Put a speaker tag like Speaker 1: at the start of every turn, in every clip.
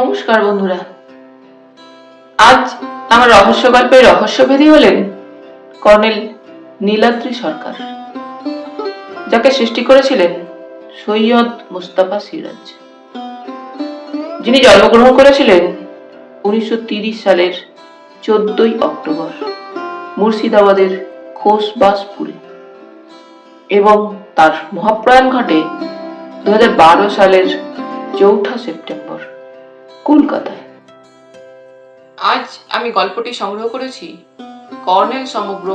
Speaker 1: নমস্কার বন্ধুরা। আজ আমার রহস্য গল্পের রহস্যভেদী হলেন কর্নেল নীলাদ্রি সরকার, যাকে সৃষ্টি করেছিলেন সৈয়দ মুস্তাফা সিরাজ, যিনি জন্মগ্রহণ করেছিলেন 1930 সালের 14ই অক্টোবর মুর্শিদাবাদের খোসবাসপুরে এবং তার মহাপ্রয়াণ ঘটে 2012 সালের 4 সেপ্টেম্বর কলকাতায়। আজ আমি গল্পটি সংগ্রহ করেছি কর্নেল সমগ্র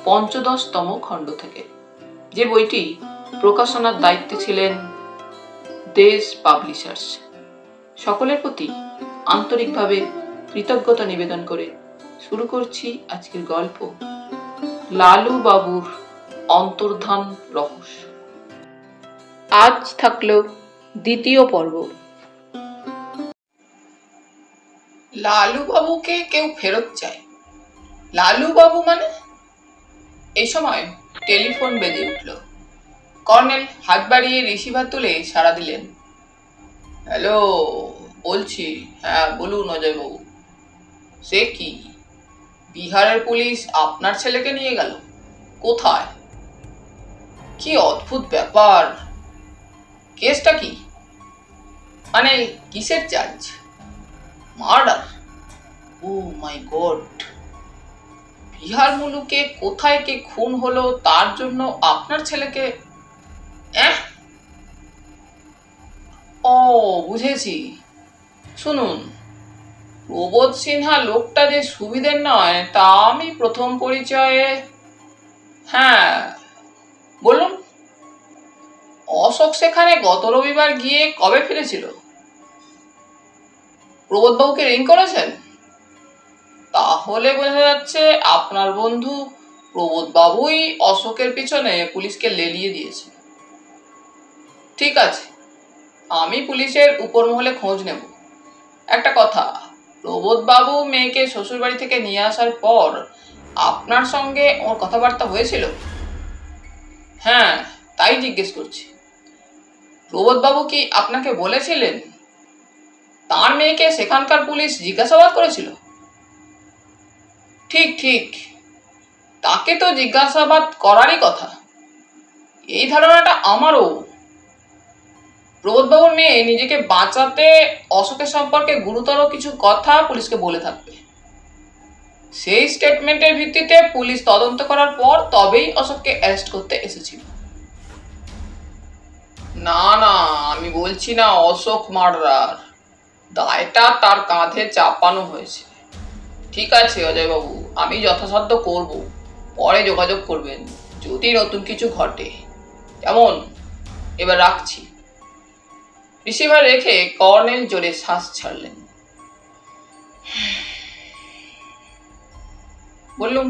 Speaker 1: ৫৫তম খণ্ড থেকে, যে বইটি প্রকাশনার দায়িত্বে ছিলেন দেশ পাবলিশার্স। সকলের প্রতি আন্তরিকভাবে কৃতজ্ঞতা নিবেদন করে শুরু করছি আজকের গল্প, লালু বাবুর অন্তর্ধান রহস্য। আজ থাকলো দ্বিতীয় পর্ব। লালু বাবুকে কেউ ফেরত চায়। লালু বাবু মানে? এই সময় টেলিফোন বেজে উঠল। কর্নেল হাত বাড়িয়ে রিসিভার তুলে সাড়া দিলেন। হ্যালো, বলছি। হ্যাঁ বলুন অজয়বাবু। সে কি, বিহারের পুলিশ আপনার ছেলেকে নিয়ে গেল? কোথায়? কি অদ্ভুত ব্যাপার। কেসটা কি? মানে কিসের চার্জ? মার্ডার? ও মাই গড। বিহার মুলুকে কোথায় কে খুন হলো তার জন্য আপনার ছেলেকে? ও বুঝেছি। শুনুন, প্রবোধ সিনহা লোকটা যে সুবিধের নয় তা আমি প্রথম পরিচয়ে। হ্যাঁ বলুন। অশোক সেখানে গত রবিবার গিয়ে কবে ফিরেছিল? প্রবোধবাবুকে রিং করেছেন? তাহলে বোঝা যাচ্ছে আপনার বন্ধু প্রবোধবাবুই অশোকের পিছনে পুলিশকে লেলিয়ে দিয়েছে। ঠিক আছে, আমি পুলিশের উপর মহলে খোঁজ নেব। একটা কথা, প্রবোধবাবু মেয়েকে শ্বশুর বাড়ি থেকে নিয়ে আসার পর আপনার সঙ্গে ওর কথাবার্তা হয়েছিল? হ্যাঁ, তাই জিজ্ঞেস করছি। প্রবোধবাবু কি আপনাকে বলেছিলেন তার মেয়েকে সেখানকার পুলিশ জিজ্ঞাসাবাদ করেছিল? ঠিক ঠিক, তাকে তো জিজ্ঞাসাবাদ করারই কথা। এই ধারণাটা আমারও। প্রবোধবাবুর মেয়ে নিজেকে বাঁচাতে অশোকের সম্পর্কে গুরুতর কিছু কথা পুলিশকে বলে থাকবে। সেই স্টেটমেন্টের ভিত্তিতে পুলিশ তদন্ত করার পর তবেই অশোককে অ্যারেস্ট করতে এসেছিল। না না, আমি বলছি না অশোক মার্ডার। দায়টা তার কাঁধে চাপানো হয়েছে। ঠিক আছে অজয়বাবু, আমি যথাসাধ্য করব। পরে যোগাযোগ করবেন যদি নতুন কিছু ঘটে। কেমন? এবার রাখছি। রিসিভার রেখে কর্নেল জোরে শ্বাস ছাড়লেন। বললুম,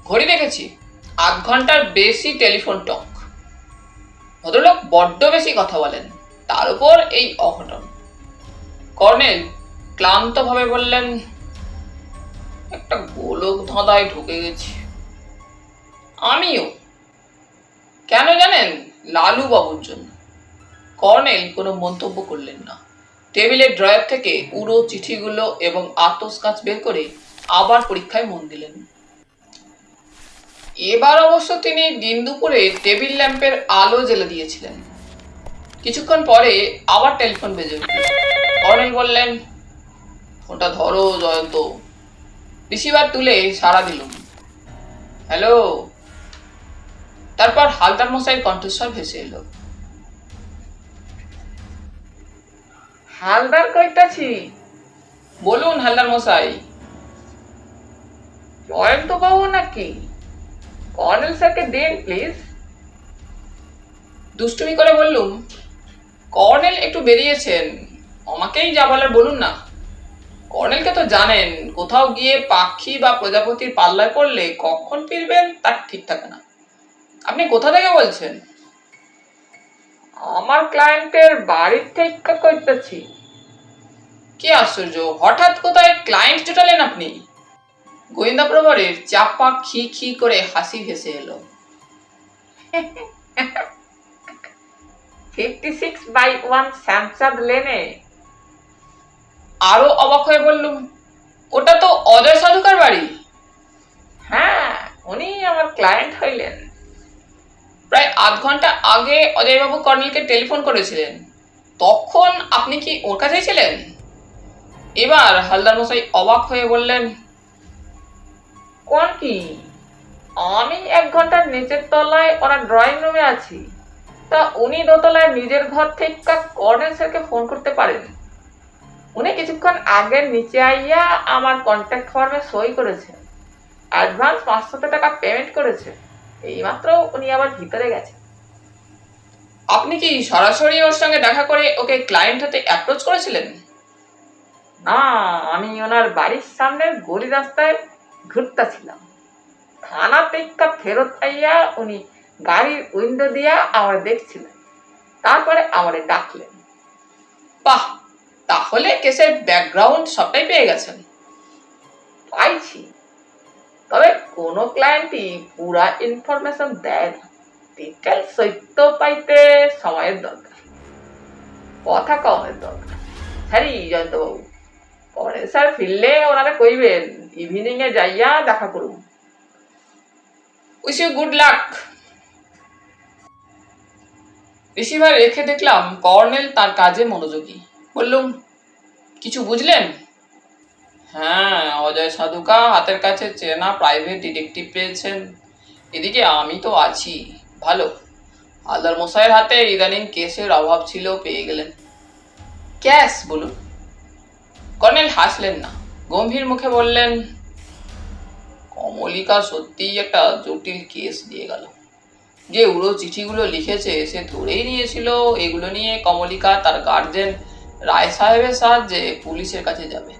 Speaker 1: ঘড়ি দেখেছি ৮ ঘন্টার বেশি টেলিফোন টক। ভদ্রলোক বড্ড বেশি কথা বলেন, তার উপর এই অঘটন। কর্নেল ক্লান্তভাবে বললেন, একটা গোলক ধাঁধায় ঢুকে গেছি। আমিও। কেন জানেন? লালু বাবুর জন্য। কর্নেল কোনো মন্তব্য করলেন না। টেবিলের ড্রয়ার থেকে পুরো চিঠিগুলো এবং আতস কাঁচ বের করে আবার পরীক্ষায় মন দিলেন। এবার অবশ্য তিনি দিন দুপুরে টেবিল ল্যাম্পের আলো জ্বেলে দিয়েছিলেন। কিছুক্ষণ পরে আবার টেলিফোন বেজে উঠল। কর্নেল বললেন, ফোনটা ধরো জয়ন্ত। রিসিভার তুলে সাড়া দিলুম। হ্যালো। তারপর হালদার মশাইয়ের কণ্ঠস্বর ভেসে এলো। হালদার কইতাছি। বলুন হালদার মশাই। জয়ন্ত বাবু নাকি? কর্নেল স্যারকে দিন প্লিজ। দুষ্টুমি করে বললুম, কর্নেল একটু বেরিয়েছেন, আমাকেই যা বলার বলুন না। কর্নেলকে তো জানেন, কোথাও গিয়ে পাখি বা প্রজাপতির পাল্লায় পড়লে কখন ফিরবেন তার ঠিক থাকে না। আপনি কোথা থেকে বলছেন? আমার ক্লায়েন্টের বাড়ির থেকে কইতেছি। কি আশ্চর্য, হঠাৎ কোথায় ক্লায়েন্ট জুটালেন আপনি? গোয়েন্দা প্রহরের চাপা খি খি করে হাসি ভেসে এলো। 56/1 শ্যামচাঁদ লেনে আরো অবাক হয়ে বললুম, ওটা তো অজয় সাধুকার বাড়ি। হ্যাঁ, উনি আমার ক্লায়েন্ট হইলেন। প্রায় আধ ঘন্টা আগে অজয়বাবু কর্নেলকে টেলিফোন করেছিলেন, তখন আপনি কি ওর কাছেই ছিলেন? এবার হালদার মশাই অবাক হয়ে বললেন, কোন কি? আমি 1 ঘন্টার নিচের তলায় ওনার ড্রয়িং রুমে আছি, তা উনি দোতলায় নিজের ঘর থেকে কর্নেল স্যারকে ফোন করতে পারেন? উনি কিছুক্ষণ আগে নিচে আইয়া আমার কন্ট্যাক্ট ফর্মে সই করেছেন, অ্যাডভান্স 500 টাকা পেমেন্ট করেছে, এইমাত্র উনি আবার ভিতরে গেছেন। আপনি কি সরাসরি ওর সঙ্গে দেখা করে ওকে ক্লায়েন্ট হতে অ্যাপ্রোচ করেছিলেন? না, আমি ওনার বাড়ির সামনে গলি রাস্তায় ঘুরতেছিলাম। থানা থেকে ফেরত আইয়া উনি গাড়ির উইন্ডো দিয়া আমার দেখছিলেন, তারপরে আমারে ডাকলেন। বাহ, তাহলে কেসের ব্যাকগ্রাউন্ড সবটাই পেয়ে গেছেন। পাইছি, তবে কোনো ক্লায়েন্টই পুরা ইনফরমেশন দেয় না। ডিটেল সত্য পাইতে সময়ের দরকার, কথা কমের দরকার। হ্যারি জয়ন্তবাবু, পরে স্যার ফিরলে ওনারা কইবেন ইভিনিং এ যাইয়া দেখা করুন। Wish you good luck. Receiver রেখে দেখলাম কর্নেল তার কাজে মনোযোগী। বললুম, কিছু বুঝলেন? হ্যাঁ, অজয় সাধুকা হাতের কাছে চেনা প্রাইভেট ডিটেকটিভ পেয়েছেন, এদিকে আমি তো আছি। ভালো, হালদার মশাইয়ের হাতে ইদানিং কেসের অভাব ছিল, পেয়ে গেলেন। ক্যাশ বলুন। কর্নেল হাসলেন না, গম্ভীর মুখে বললেন, কমলিকা সত্যিই একটা জটিল কেস দিয়ে গেল। যে উড়ো চিঠিগুলো লিখেছে সে ধরেই নিয়েছিল এগুলো নিয়ে কমলিকা তার গার্জেন রায় সাহেবের সাহায্যে পুলিশের কাছে যাবে।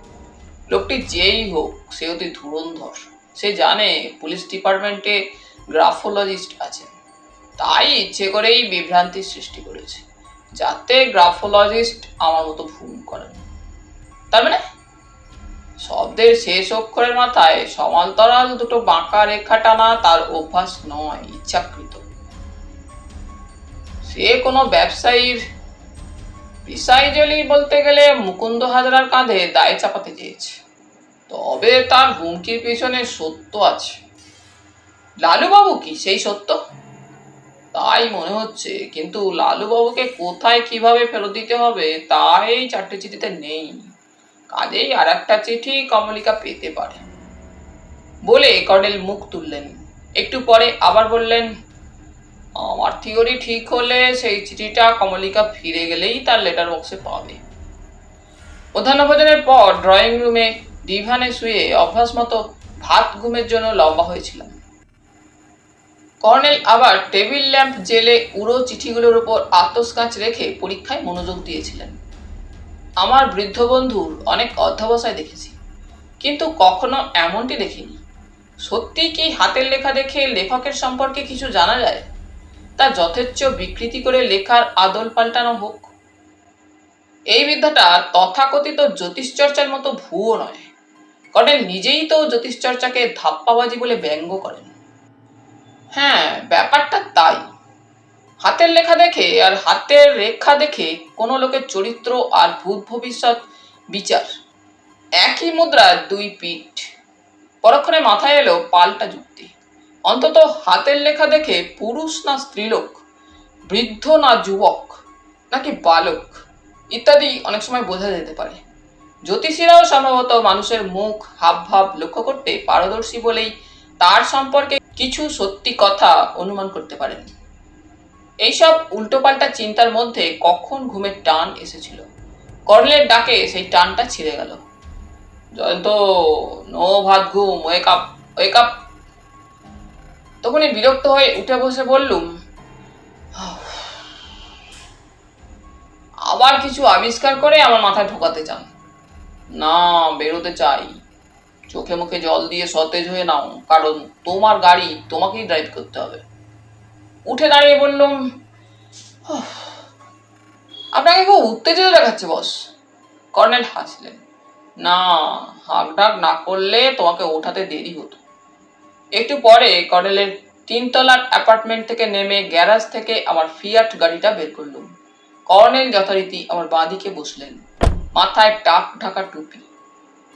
Speaker 1: লোকটি যেই হোক, সে অতি ধুরন্ধর। সে জানে পুলিশ ডিপার্টমেন্টে গ্রাফোলজিস্ট আছেন, তাই ইচ্ছে করেই বিভ্রান্তির সৃষ্টি করেছে, যাতে গ্রাফোলজিস্ট আমার মতো ভুল করেন। তার মানে শব্দের শেষ অক্ষরের মাথায় সমান্তরাল দুটো বাঁকা রেখা টানা তার অভ্যাস নয়, ইচ্ছাকৃত। সে কোনো ব্যবসায়ীর প্রিসাইজলি বলতে গেলে মুকুন্দ হাজরার কাঁধে দায় চাপাতে চেয়েছে। তবে তার হুমকির পিছনে সত্য আছে। লালুবাবু কি সেই সত্য? তাই মনে হচ্ছে, কিন্তু লালুবাবুকে কোথায় কিভাবে ফেরত দিতে হবে তা এই 4টে চিঠিতে নেই। কাজেই আর একটা চিঠি কমলিকা পেতে পারে বলে কর্নেল মুখ তুললেন। একটু পরে আবার বললেন, আমার থিওরি ঠিক হলে সেই চিঠিটা কমলিকা ফিরে গেলেই তার লেটার বক্সে পাবে। মধ্যাহ্নভোজনের পর ড্রয়িং রুমে ডিভানে শুয়ে অভ্যাস মতো ভাত ঘুমের জন্য লম্বা হয়েছিলাম। কর্নেল আবার টেবিল ল্যাম্প জেলে উড়ো চিঠিগুলোর উপর আতসকাঁচ রেখে পরীক্ষায় মনোযোগ দিয়েছিলেন। আমার বৃদ্ধ বন্ধুর অনেক অধ্যবসায় দেখেছি, কিন্তু কখনো এমনটি দেখিনি। সত্যি কি হাতের লেখা দেখে লেখকের সম্পর্কে কিছু জানা যায়? তা যথেচ্ছ বিকৃতি করে লেখার আদল পাল্টানো হোক। এই বিদ্যাটা তথাকথিত জ্যোতিষচর্চার মতো ভুয়ো নয়। কর্নেল নিজেই তো জ্যোতিষচর্চাকে ধাপ্পাবাজি বলে ব্যঙ্গ করেন। হ্যাঁ, ব্যাপারটা তাই। হাতের লেখা দেখে আর হাতের রেখা দেখে কোনো লোকের চরিত্র আর ভূত ভবিষ্যৎ বিচার একই মুদ্রার দুই পিঠ। পরক্ষণে মাথায় এলো পাল্টা যুক্তি। অন্তত হাতের লেখা দেখে পুরুষ না স্ত্রীলোক, বৃদ্ধ না যুবক, নাকি বালক ইত্যাদি অনেক সময় বোঝা যেতে পারে। জ্যোতিষীরাও সম্ভবত মানুষের মুখ হাবভাব লক্ষ্য করতে পারদর্শী বলেই তার সম্পর্কে কিছু সত্যি কথা অনুমান করতে পারেন। এইসব উল্টোপাল্টা চিন্তার মধ্যে কখন ঘুমের টান এসেছিল। কর্নেলের ডাকে সেই টানটা ছিঁড়ে গেল। জয়ন্ত, নো ভাত ঘুম, ওয়েক আপ, ওয়েক আপ। তখনই বিরক্ত হয়ে উঠে বসে বললুম, আবার কিছু আবিষ্কার করে আমার মাথায় ঢোকাতে চান? না, বেরোতে চাই। চোখে মুখে জল দিয়ে সতেজ হয়ে নাও, কারণ তোমার গাড়ি তোমাকেই ড্রাইভ করতে হবে। উঠে দাঁড়িয়ে বললুম, আপনাকে খুব উত্তেজিত দেখাচ্ছে বস। কর্নেল হাসলেন। না, হাঁক ডাক না করলে তোমাকে ওঠাতে দেরি হতো। একটু পরে কর্নেলের 3 তলার অ্যাপার্টমেন্ট থেকে নেমে গ্যারাজ থেকে আমার ফিয়াট গাড়িটা বের করলুম। কর্নেল যথারীতি আমার বাঁ দিকে বসলেন। মাথায় টাক ঢাকা টুপি,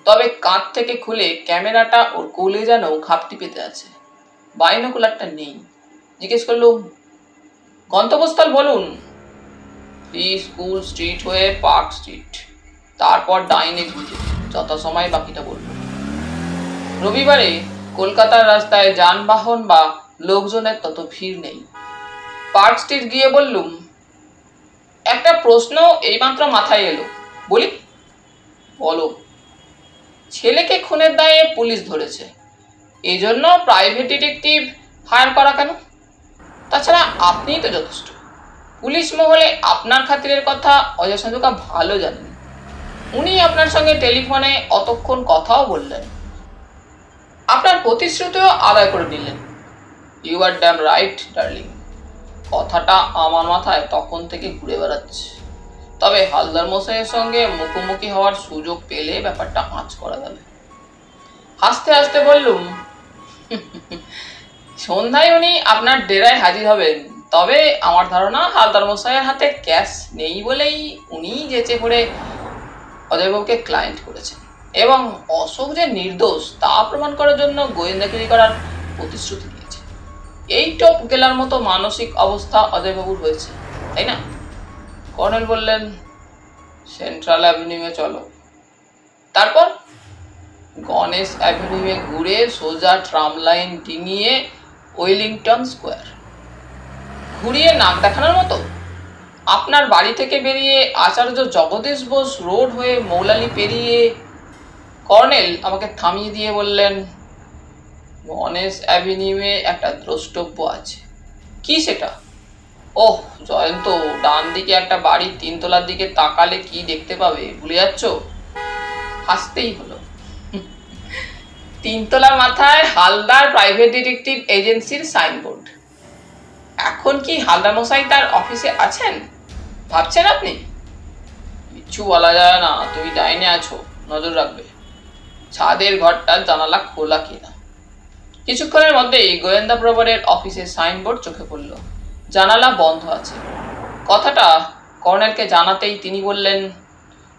Speaker 1: তবে কাঁধ থেকে খুলে ক্যামেরাটা ওর কোলে যেন ঘাপটি পেতে আছে। বাইনোকুলারটা নেই। জিজ্ঞেস করলুম, গন্তব্যস্থল বলুন। প্রি স্কুল স্ট্রিট হয়ে পার্ক স্ট্রিট, তারপর ডাইনে ঘুরে যথাসময়ে বাকিটা বলল। রবিবারে কলকাতার রাস্তায় যানবাহন বা লোকজনের তত ভিড় নেই। পার্ক স্ট্রিট গিয়ে বললুম, একটা প্রশ্ন এইমাত্র মাথায় এলো, বলি। বলো। ছেলেকে খুনের দায়ে পুলিশ ধরেছে, এই জন্য প্রাইভেট ডিটেকটিভ হায়ার করা কেন? তাছাড়া আপনিই তো যথেষ্ট। পুলিশ মহলে আপনার খাতিরের কথা অজয় সাধুকা ভালো জানেন। উনি আপনার সঙ্গে টেলিফোনে অতক্ষণ কথাও বললেন, আপনার প্রতিশ্রুতিও আদায় করে নিলেন। You are damn right darling. কথাটা আমার মাথায় তখন থেকে ঘুরে বেড়াচ্ছে। তবে হালদার মশাইয়ের সঙ্গে মুখোমুখি হওয়ার সুযোগ পেলে ব্যাপারটা আঁচ করা যাবে। হাসতে হাসতে বললুম, সন্ধ্যায় উনি আপনার ডেরায় হাজির হবেন। তবে আমার ধারণা হালদার মশাইয়ের হাতে ক্যাশ নেই বলেই উনি যেচে পড়ে অজয়বাবুকে ক্লায়েন্ট করেছেন, এবং অশোক যে নির্দোষ তা প্রমাণ করার জন্য গোয়েন্দাগিরি করার প্রতিশ্রুতি দিয়েছে। এই টপ গেলার মতো মানসিক অবস্থা অজয়বাবুর হয়েছে, তাই না? কর্নেল বললেন, সেন্ট্রাল অ্যাভিনিউয়ে চলো। তারপর গণেশ অ্যাভিনিউয়ে ঘুরে সোজা ট্রাম লাইন ডিঙিয়ে ওয়েলিংটন স্কোয়ার। ঘুরিয়ে নাক দেখানোর মতো আপনার বাড়ি থেকে বেরিয়ে আচার্য জগদীশ বোস রোড হয়ে মৌলালি পেরিয়ে। কর্নেল আমাকে থামিয়ে দিয়ে বললেন, গণেশ অ্যাভিনিউয়ে একটা দ্রষ্টব্য আছে। কি সেটা? ওহ জয়ন্ত, ডান দিকে একটা বাড়ির 3 তলার দিকে তাকালে কি দেখতে পাবে ভুলে যাচ্ছ? হাসতেই হলো। 3 তলার মাথায় হালদার প্রাইভেট ডিটেকটিভ এজেন্সির সাইনবোর্ড। এখন কি হালদার মশাই তার অফিসে আছেন ভাবছেন আপনি? কিচ্ছু বলা যায় না, তুমি ডাইনে আছো, নজর রাখবে। ছাদের ঘরটার জানালা খোলা কিনা। কিছুক্ষণের মধ্যেই গোয়েন্দা প্রবরের অফিসের সাইনবোর্ড চোখে পড়ল, জানালা বন্ধ আছে। কথাটা কর্নেলকে জানাতেই তিনি বললেন,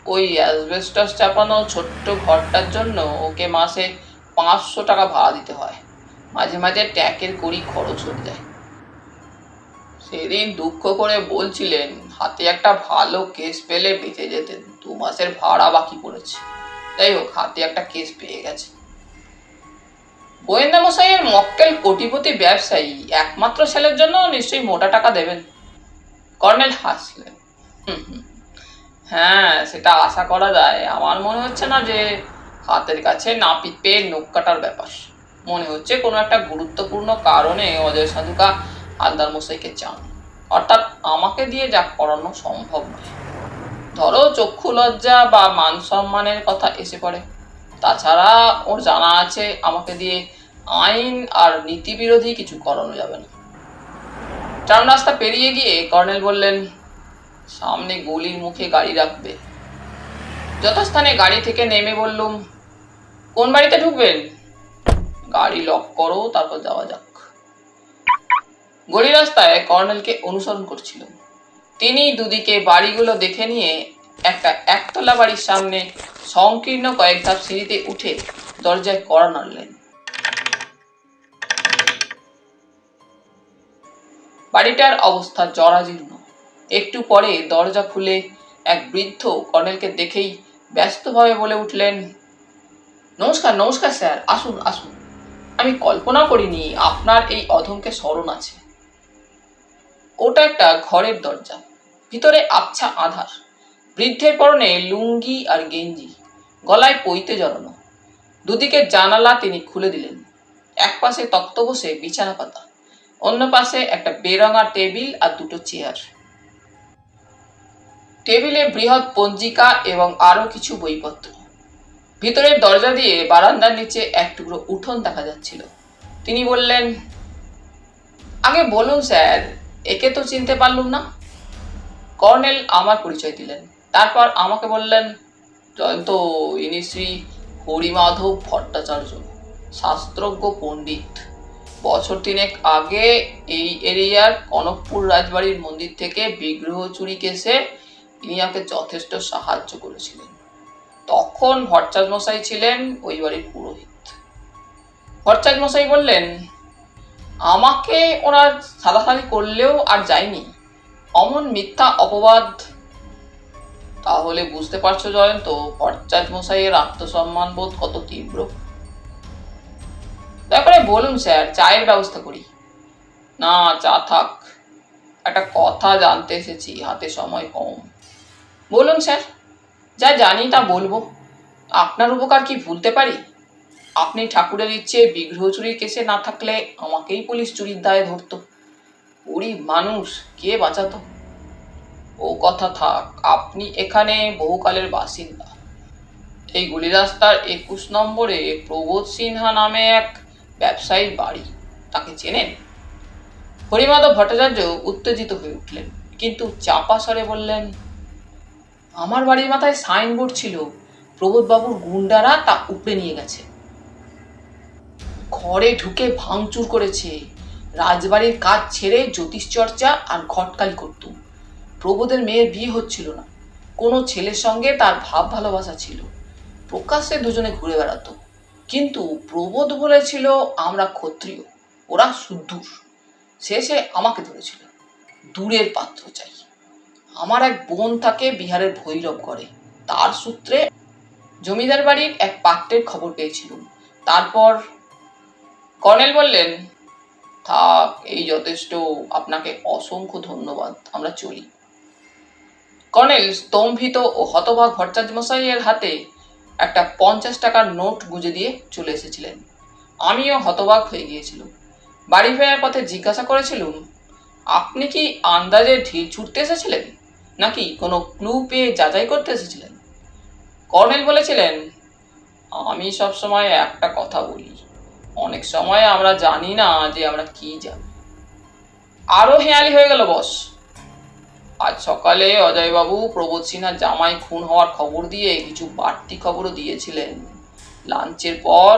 Speaker 1: ওই অ্যাসবেস্টস চাপানো ছোট্ট ঘরটার জন্য ওকে মাসে 500 টাকা ভাড়া দিতে হয়। মাঝে মাঝে ট্যাকের কড়ি খরচ হয়ে যায়। সেদিন দুঃখ করে বলছিলেন হাতে একটা ভালো কেস পেলে বেঁচে যেতেন, 2 মাসের ভাড়া বাকি পড়েছে। যাই হোক, হাতে একটা কেস পেয়ে গেছে। গোয়েন্দা মশাইয়ের মক্কেল কোটিপতি ব্যবসায়ী, একমাত্র ছেলের জন্য নিশ্চয়ই মোটা টাকা দেবেন। কর্নেল হাসলেন। হ্যাঁ, সেটা আশা করা যায়। আমার মনে হচ্ছে না যে হাতের কাছে নাপিত পেয়ে নখ কাটার ব্যাপার। মনে হচ্ছে কোনো একটা গুরুত্বপূর্ণ কারণে অজয় সাধুকা হালদার মশাইকে চান, অর্থাৎ আমাকে দিয়ে যা করানো সম্ভব নয়। ধরো চক্ষু লজ্জা বা মান সম্মানের কথা এসে পড়ে। তাছাড়া ওর জানা আছে আমাকে দিয়ে আইন আর নীতি বিরোধী কিছু করানো যাবে না। ট্রাম রাস্তা পেরিয়ে গিয়ে কর্নেল বললেন, সামনে গলির মুখে গাড়ি রাখবে। যথাস্থানে গাড়ি থেকে নেমে বললুম, কোন বাড়িতে ঢুকবেন? গাড়ি লক করো, তারপর যাওয়া যাক। গলি রাস্তায় কর্নেলকে অনুসরণ করছিল। তিনি দুদিকে বাড়িগুলো দেখে নিয়ে একটা একতলা বাড়ির সামনে সংকীর্ণ কয়েক ধাপ সিঁড়িতে উঠে দরজায় কড়া নাড়লেন। বাড়িটার অবস্থা জরাজীর্ণ। একটু পরে দরজা খুলে এক বৃদ্ধ কর্নেলকে দেখেই ব্যস্তভাবে বলে উঠলেন, নমস্কার নমস্কার স্যার, আসুন আসুন। আমি কল্পনা করিনি আপনার এই অধমকে স্মরণ আছে। ওটা একটা ঘরের দরজা, ভিতরে আবছা আধার। বৃদ্ধের পরনে লুঙ্গি আর গেঞ্জি, গলায় পইতে জড়ানো। দুদিকে জানালা তিনি খুলে দিলেন। এক পাশে তক্ত বসে বিছানা পাতা, অন্য পাশে একটা বেরঙা টেবিল আর 2টো চেয়ার। টেবিলে বৃহৎ পঞ্জিকা এবং আরো কিছু বইপত্র। ভিতরের দরজা দিয়ে বারান্দার নিচে এক টুকরো উঠোন দেখা যাচ্ছিল। তিনি বললেন, আগে বলুন স্যার, একে তো চিনতে পারলুম না। কর্নেল আমার পরিচয় দিলেন, তারপর আমাকে বললেন, জয়ন্ত, ইনি শ্রী হরিমাধব ভট্টাচার্য, শাস্ত্রজ্ঞ পণ্ডিত। বছর 3 আগে এই এরিয়ার কনকপুর রাজবাড়ির মন্দির থেকে বিগ্রহ চুরি কেসে তিনি আমাকে যথেষ্ট সাহায্য করেছিলেন। তখন ভট্টাচার্য মশাই ছিলেন ওই বাড়ির পুরোহিত। ভট্টাচার্য মশাই বললেন, আমাকে ওনার সাদাসাদি করলেও আর যায়নি, অমন মিথ্যা অপবাদ। তাহলে বুঝতে পারছো জয়ন্ত, ভট্টাচার্য মশাইয়ের আত্মসম্মান বোধ কত তীব্র। দয়া করে বলুন স্যার, চায়ের ব্যবস্থা করি। না, চা থাক, একটা কথা জানতে এসেছি, হাতে সময় কম। বলুন স্যার, যা জানি তা বলবো। আপনার উপকার কি ভুলতে পারি? আপনি ঠাকুরের ইচ্ছে বিগ্রহ চুরির কেসে না থাকলে আমাকেই পুলিশ চুরির দায়ে ধরতো। গরিব মানুষ, কে বাঁচাতো? ও কথা থাক, আপনি এখানে বহুকালের বাসিন্দা। এই গুলি রাস্তার 21 নম্বরে প্রবোধ সিনহা নামে এক ব্যবসায়ীর বাড়ি, তাকে চেনেন? হরিমাধব ভট্টাচার্য উত্তেজিত হয়ে উঠলেন, কিন্তু চাপা স্বরে বললেন, আমার বাড়ির মাথায় সাইনবোর্ড ছিল, প্রবোধবাবুর গুন্ডারা তা উপড়ে নিয়ে গেছে। ঘরে ঢুকে ভাঙচুর করেছে, রাজবাড়ির কাজ ছেড়ে জ্যোতিষ চর্চা আর ঘটকালি করত। প্রবোধের মেয়ের বিয়ে হচ্ছিল না, কোনো ছেলের সঙ্গে তার ভাব ভালোবাসা ছিল, প্রকাশ্যে দুজনে ঘুরে বেড়াতো। কিন্তু প্রবোধ বলেছিল আমরা ক্ষত্রিয়, ওরা শুদ্ধুর। শেষে আমাকে ধরেছিল, দূরের পাত্র চাই। আমার এক বোন থাকে বিহারের ভৈরবগড়ে, তার সূত্রে জমিদার বাড়ির এক পাত্রের খবর পেয়েছিলাম। তারপর কর্নেল বললেন, থাক, এই যথেষ্ট, আপনাকে অসংখ্য ধন্যবাদ, আমরা চলি। কর্নেল স্তম্ভিত ও হতবাক ভট্টাচার্য মশাইয়ের হাতে একটা 50 টাকার নোট গুঁজে দিয়ে চলে এসেছিলেন। আমিও হতবাক হয়ে গিয়েছিলাম। বাড়ি ফেরার পথে জিজ্ঞাসা করেছিলুম, আপনি কি আন্দাজে ঢিল ছুটতে এসেছিলেন, নাকি কোনো ক্লু পেয়ে যাচাই করতে এসেছিলেন? কর্নেল বলেছিলেন, আমি সবসময় একটা কথা বলি, অনেক সময় আমরা জানি না যে আমরা কি জানি। আরো হেঁয়ালি হয়ে গেল বস। আজ সকালে অজয়বাবু প্রবোধ সিনহার জামাই খুন হওয়ার খবর দিয়ে কিছু বাড়তি খবরও দিয়েছিলেন। লাঞ্চের পর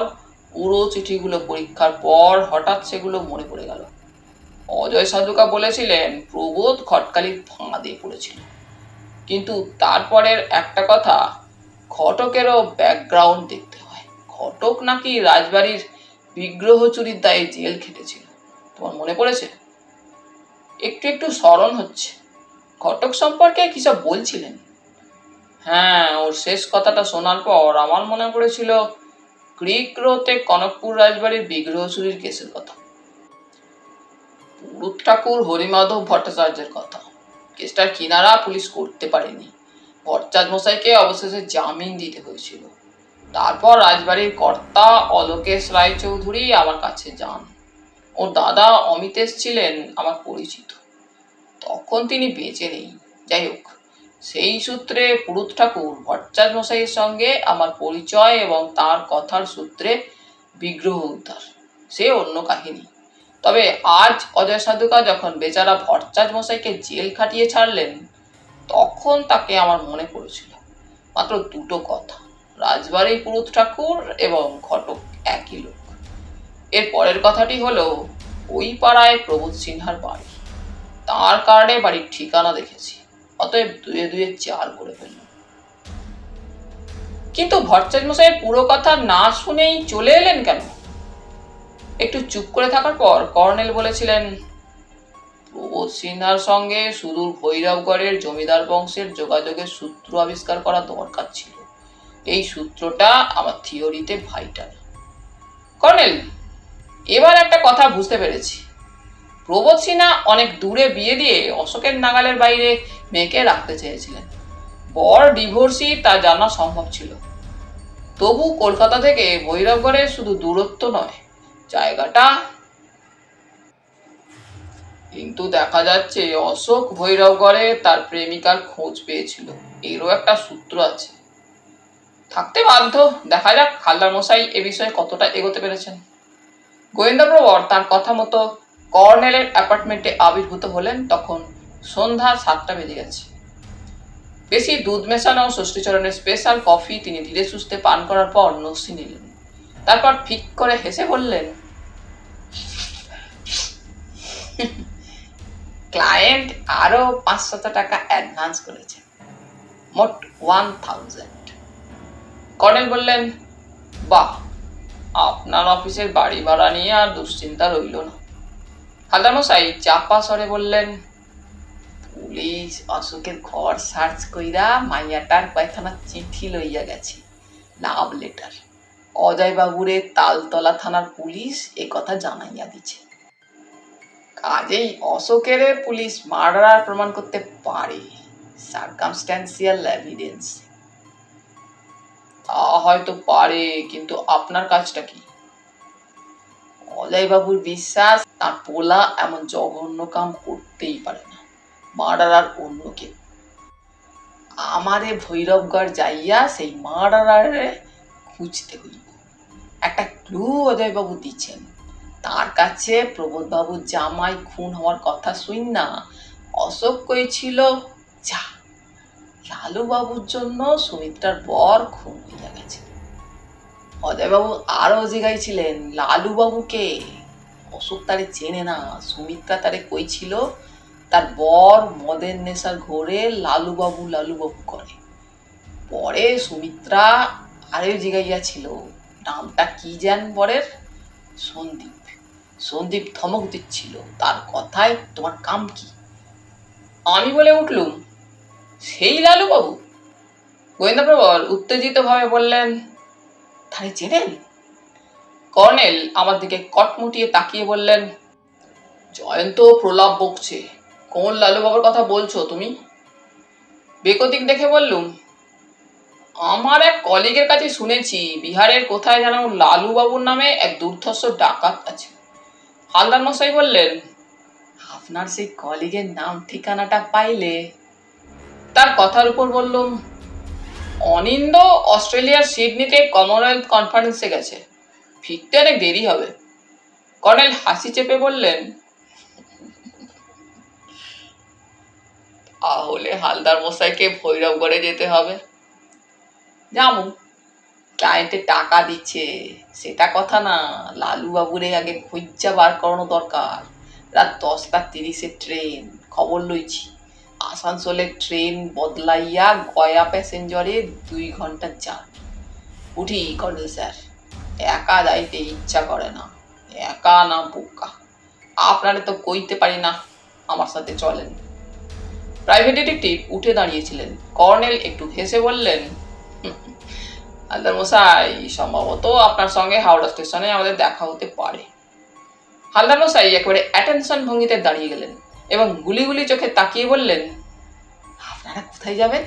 Speaker 1: পুরো চিঠিগুলো পরীক্ষার পর হঠাৎ সেগুলো মনে পড়ে গেল। অজয় সাধুকা বলেছিলেন প্রবোধ ঘটকালির ফাঁদে পড়েছিল। কিন্তু তারপরের একটা কথা, ঘটকেরও ব্যাকগ্রাউন্ড দেখতে হয়। ঘটক নাকি রাজবাড়ির বিগ্রহ চুরির দায়ে জেল খেটেছিল। তোমার মনে পড়েছে? একটু একটু স্মরণ হচ্ছে। ঘটক সম্পর্কে কিসব বলছিলেন। হ্যাঁ, ওর শেষ কথাটা শোনার পর আমার মনে পড়েছিল ক্রিক রোতে কনকপুর রাজবাড়ির বিগ্রহ চুরির কেসের কথা, পুরুত ঠাকুর হরিমাধব ভট্টাচার্যের কথা। কেসটার কিনারা পুলিশ করতে পারেনি। ভট্টাচার্য মশাইকে অবশেষে জামিন দিতে হয়েছিল। তারপর রাজবাড়ির কর্তা অলোকেশ রায়চৌধুরী আমার কাছে যান। ওর দাদা অমিতেশ ছিলেন আমার পরিচিত, তখন তিনি বেঁচে নেই। যাই হোক, সেই সূত্রে পুরুত ঠাকুর ভট্টাচার্য মশাইয়ের সঙ্গে আমার পরিচয় এবং তার কথার সূত্রে বিগ্রহ উদ্ধার, সে অন্য কাহিনী। তবে আজ অজয় সাধুকা যখন বেচারা ভট্টাচার্য মশাইকে জেল খাটিয়ে ছাড়লেন, তখন তাকে আমার মনে পড়েছিল মাত্র দুটো কথা, রাজবাড়ির পুরুত ঠাকুর এবং ঘটক একই লোক। এর পরের কথাটি হলো, ওই পাড়ায় প্রবোধ সিনহার বাড়ি, তার কার্ডে বাড়ির ঠিকানা দেখেছি, অতএব দুয়ে দুয়ে 4 করে ফেললাম। কিন্তু ভট্টাচার্য মশাইয়ের পুরো কথা না শুনেই চলে এলেন কেন? একটু চুপ করে থাকার পর কর্নেল বলেছিলেন, প্রবোধ সিনহার সঙ্গে সুদূর ভৈরবগড়ের জমিদার বংশের যোগাযোগের সূত্র আবিষ্কার করা দরকার ছিল। এই সূত্রটা আমার থিওরিতে ভাইটাল। কর্নেল, এবার একটা কথা বুঝতে পেরেছি। প্রবোধ সিনহা অনেক দূরে বিয়ে দিয়ে অশোকের নাগালের বাইরে মেয়েকে রাখতে চেয়েছিলেন। বর ডিভোর্সি তা জানা সম্ভব ছিল। তবু কলকাতা থেকে ভৈরবগড়ের শুধু দূরত্ব নয়, জায়গাটা। কিন্তু দেখা যাচ্ছে অশোক ভৈরবগড়ে তার প্রেমিকার খোঁজ পেয়েছিল, এরও একটা সূত্র আছে। থাকতে বাধ্য। দেখা যাক হালদার মশাই এ বিষয়ে কতটা এগোতে পেরেছেন। গোয়েন্দাপ্রবর তার কথা মতো কর্নেলের অ্যাপার্টমেন্টে আবির্ভূত হলেন। তখন সন্ধ্যা 7টা বেজে গেছে। বেশি দুধ মেশানো ষষ্ঠীচরণের স্পেশাল কফি তিনি ধীরে সুস্থে পান করার পর নস্যি নিলেন। তারপর ফিক করে হেসে বললেন, ক্লায়েন্ট আরো 500 টাকা অ্যাডভান্স করেছে। মোট 1000। কর্নেল বললেন, বাহ, আপনার অফিসের বাড়ি ভাড়া নিয়ে আর দুশ্চিন্তা রইল না। হালদার মশাই চাপা স্বরে বললেন, পুলিশ অশোকের ঘর সার্চ কইরা মাইয়াটার কয়খানা চিঠি লইয়া গেছে, লাভ লেটার। অজয় বাবুরে তালতলা থানার পুলিশ এ কথা জানাইয়া দিছে। কাজেই অশোকের পুলিশ মার্ডার প্রমাণ করতে পারে, সার্কামস্ট্যান্সিয়াল এভিডেন্স। তা হয়তো পারে, কিন্তু আপনার কাজটা কি? অজয় বাবুর বিশ্বাস তার পোলা এমন জঘন্য কাম করতেই পারে না, মার্ডারার অন্য কেউ। আমারে ভৈরবগড় যাইয়া সেই মার্ডারারে খুঁজতে হইব। একটা ক্লু অজয় বাবু দিচ্ছেন, তার কাছে প্রবোধ বাবুর জামাই খুন হওয়ার কথা শুন না অশোক কইছিল, যা লালু বাবুর জন্য সুমিত্রার বর খুন হইয়া গেছে। অজয় বাবু আরো জিগাইছিলেন লালু বাবুকে, অশোক তারে চেনে না। সুমিত্রা তারে কইছিল তার বর মদের নেশার ঘোরে লালু বাবু করে। পরে সুমিত্রা আরো জিগাইয়াছিল নামটা কি জান বরের, সন্দীপ। সন্দীপ ধমক দিচ্ছিল, তার কথায় তোমার কাম কি? আমি বলে উঠলুম, সেই লালু বাবু। গোয়েন্দা প্রবল উত্তেজিত ভাবে বললেন, তারে চেনেন? কর্নেল আমার দিকে কটমুটিয়ে তাকিয়ে বললেন, জয়ন্ত প্রলাপ বকছে, কোন লালু বাবুর কথা বলছো তুমি? বেকতিক দেখে বললুম, আমার এক কলিগের কাছে শুনেছি বিহারের কোথায় যেন লালু বাবুর নামে এক দুর্ধর্ষ ডাকাত আছে। হালদার মশাই বললেন, আপনার সেই কলিগের নাম ঠিকানাটা পাইলে? তার কথার উপর বললুম, অনিন্দ অস্ট্রেলিয়ার সিডনিতে কমনওয়েলথ কনফারেন্সে গেছে, ফিরতে অনেক দেরি হবে। কর্নেল হাসি চেপে বললেন, তাহলে হালদার মশাইকে ভৈরবগড়ে যেতে হবে। জামু, ক্লায়েন্টে টাকা দিচ্ছে সেটা কথা না, লালু বাবুরে আগে খুঁজা বার করানো দরকার। রাত 10:30 ট্রেন, খবর লইছি। আসানসোলের ট্রেন বদলাইয়া গয়া প্যাসেঞ্জারে 2 ঘন্টার জার্নি। উঠি কর্নেল স্যার, একা যাইতে ইচ্ছা করে না। একা না বোকা, আপনারে তো কইতে পারি না আমার সাথে চলেন। প্রাইভেট ডিটেকটিভ উঠে দাঁড়িয়েছিলেন। কর্নেল একটু হেসে বললেন, হালদার মশাই, সম্ভবত আপনার সঙ্গে হাওড়া স্টেশনে আমাদের দেখা হতে পারে। হালদার মশাই একেবারে অ্যাটেনশন ভঙ্গিতে দাঁড়িয়ে গেলেন এবং গুলি গুলি চোখে তাকিয়ে বললেন, আপনারা কোথায় যাবেন?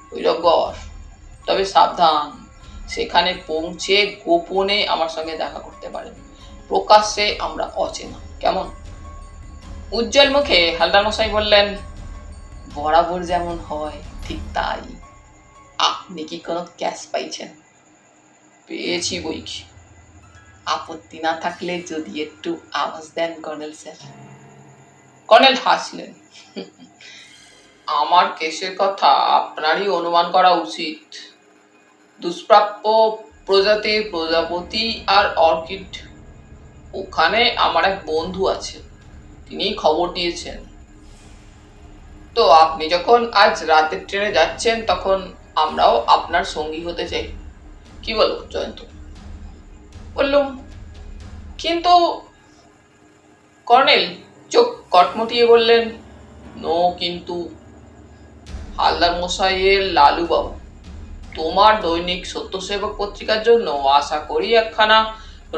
Speaker 1: ভৈরবগড়। তবে সাবধান, সেখানে পৌঁছে গোপনে আমার সঙ্গে দেখা করতে পারেন, প্রকাশ্যে আমরা অচেনা, কেমন? উজ্জ্বল মুখে হালদার মশাই বললেন, বরাবর যেমন হয় ঠিক তাই। আপনি কি কোনো ক্যাশ পাইছেন? পেয়েছি বই কি। আপত্তি না থাকলে যদি একটু আওয়াজ দেন কর্নেল স্যার। কর্নেল হাসলেন, আমার কেসের কথা আপনারই অনুমান করা উচিত। দুষ্প্রাপ্য প্রজাতির প্রজাপতি আর অর্কিড, ওখানে আমার এক বন্ধু আছে, তিনি খবর দিয়েছেন। তো আপনি যখন আজ রাতের ট্রেনে যাচ্ছেন তখন আমরাও আপনার সঙ্গী হতে চাই, কি বলো জয়ন্ত? বললুম, কিন্তু কর্নেল চোখ কটমটিয়ে বললেন, নো কিন্তু। হালদার মশাইয়ের লালু বাবু তোমার দৈনিক সত্যসেবক পত্রিকার জন্য আশা করি একখানা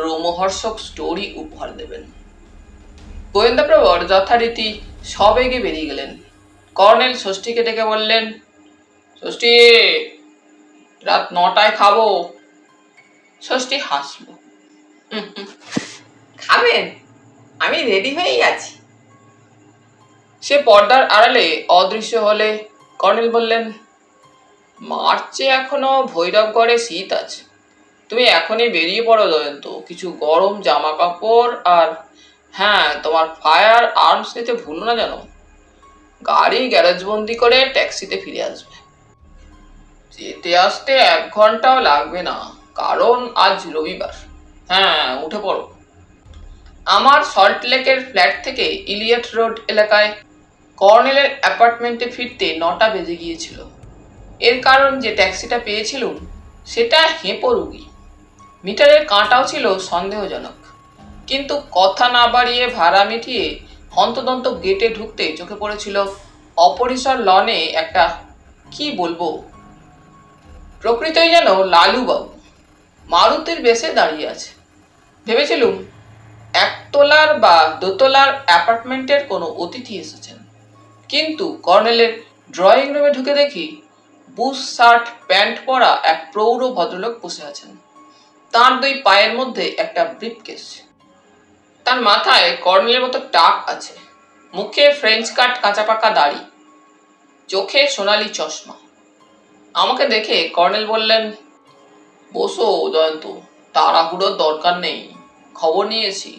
Speaker 1: রোমহর্ষক স্টোরি উপহার দেবেন। গোয়েন্দা প্রবর যথারীতি সবেগে বেরিয়ে গেলেন। কর্নেল ষষ্ঠীকে ডেকে বললেন, ষষ্ঠী, রাত 9টায় খাবো। ষষ্ঠী হাসল, খাবেন? আমি রেডি হয়েই আছি। সে পর্দার আড়ালে অদৃশ্য হলে কর্নেল বললেন, মার্চে এখনো ভৈরবগড়ে শীত আছে, তুমি এখনই বেরিয়ে পড়ো জয়ন্ত। কিছু গরম জামা কাপড় আর হ্যাঁ, তোমার ফায়ার আর্মস নিতে ভুলো না যেন। গাড়ি গ্যারেজবন্দি করে ট্যাক্সিতে ফিরে আসবে। যেতে আসতে 1 ঘন্টাও লাগবে না, কারণ আজ রবিবার। হ্যাঁ, উঠে পড়ো। আমার সল্টলেকের ফ্ল্যাট থেকে ইলিয়ট রোড এলাকায় কর্নেলের অ্যাপার্টমেন্টে ফিরতে 9টা বেজে গিয়েছিল। এর কারণ যে ট্যাক্সিটা পেয়েছিলুম সেটা হেঁপো রুগী, মিটারের কাঁটাও ছিল সন্দেহজনক। কিন্তু কথা না বাড়িয়ে ভাড়া মিটিয়ে হন্তদন্ত গেটে ঢুকতে চোখে পড়েছিল অপরিসর লনে একটা, কি বলবো, প্রকৃতই যেন লালুবাবু মারুতির বেশে দাঁড়িয়ে আছে। ভেবেছিলুম একতলার বা দোতলার অ্যাপার্টমেন্টের কোনো অতিথি এসেছেন, কিন্তু কর্নেলের ড্রয়িং রুমে ঢুকে দেখি বুশ শার্ট প্যান্ট পরা এক প্রৌঢ় ভদ্রলোক বসে আছেন। তার দুই পায়ের মধ্যে একটা ব্রিফকেস, তার মাথায় কর্নেলের মতো টাক আছে, মুখে ফ্রেঞ্চ কাট কাঁচা পাকা দাড়ি, চোখে সোনালি চশমা। আমাকে দেখে কর্নেল বললেন, বসো জয়ন্ত, তাড়াহুড়োর দরকার নেই। খবর নিয়েছি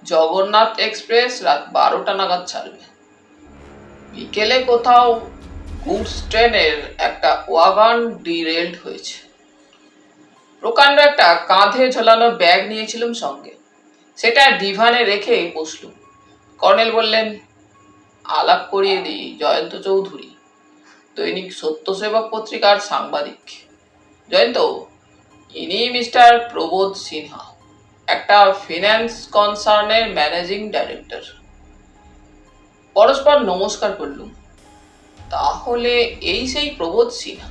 Speaker 1: জগন্নাথ এক্সপ্রেস রাত 12টা নাগাদ ছাড়বে। বিকেলে কোথাও গুডস ট্রেনের একটা ওয়াগন ডিরেলড হয়েছে। প্রকাণ্ড একটা কাঁধে ঝোলানো ব্যাগ নিয়েছিলাম সঙ্গে, সেটা ডিভানে রেখে বসলুম। কর্নেল বললেন, আলাপ করিয়ে দিই, জয়ন্ত চৌধুরী, দৈনিক সত্যসেবক পত্রিকার সাংবাদিক। জয়ন্ত, ইনি মিস্টার প্রবোধ সিনহা, একটা ফিন্যান্স কনসার্নের ম্যানেজিং ডাইরেক্টর। পরস্পর নমস্কার করলুম। তাহলে এই সেই প্রবোধ সিনহা?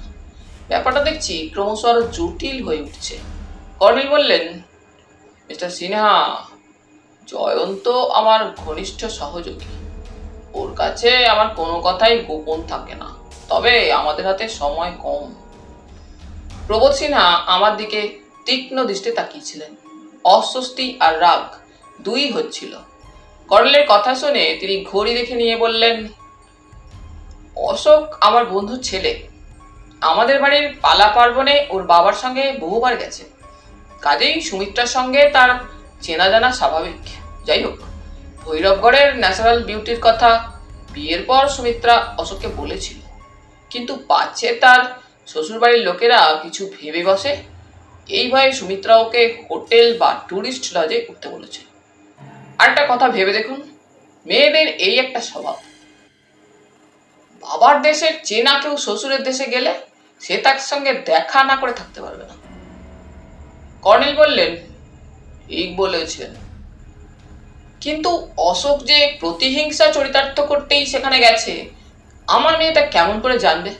Speaker 1: ব্যাপারটা দেখছি ক্রমশ আরো জটিল হয়ে উঠছে। কর্নেল বললেন, মিস্টার সিনহা, জয়ন্ত আমার ঘনিষ্ঠ সহযোগী। ওর কাছে আমার কোনো কথাই গোপন থাকে না, তবে আমাদের হাতে সময় কম। প্রবোধ সিনহা আমার দিকে তীক্ষ্ণ দৃষ্টি তাকিয়েছিলেন। অস্বস্তি আর রাগ দুই হচ্ছিল। কর্নেলের কথা শুনে তিনি ঘড়ি দেখে নিয়ে বললেন, অশোক আমার বন্ধুর ছেলে। আমাদের বাড়ির পালা পার্বণে ওর বাবার সঙ্গে বহুবার গেছে, কাজেই সুমিত্রার সঙ্গে তার চেনা জানা স্বাভাবিক। যাই হোক, ভৈরবগড়ের ন্যাচারাল বিউটির কথা বিয়ের পর সুমিত্রা অশোককে বলেছিল, কিন্তু পাচ্ছে তার শ্বশুরবাড়ির লোকেরা কিছু ভেবে বসে, এই ভয়ে সুমিত্রা ওকে হোটেল বা ট্যুরিস্ট লজে উঠতে বলেছিল। আরেকটা কথা ভেবে দেখুন, মেয়েদের এই একটা স্বভাব, বাবার দেশের চেনা কেউ শ্বশুরের দেশে গেলে সে তার সঙ্গে দেখা না করে থাকতে পারবে না। কর্নেল বললেন, ঠিক বলেছেন, কিন্তু অশোক যে প্রতিহিংসা চরিতার্থ করতেই সেখানে গেছে, আমার মেয়েটা কেমন করে জানবে?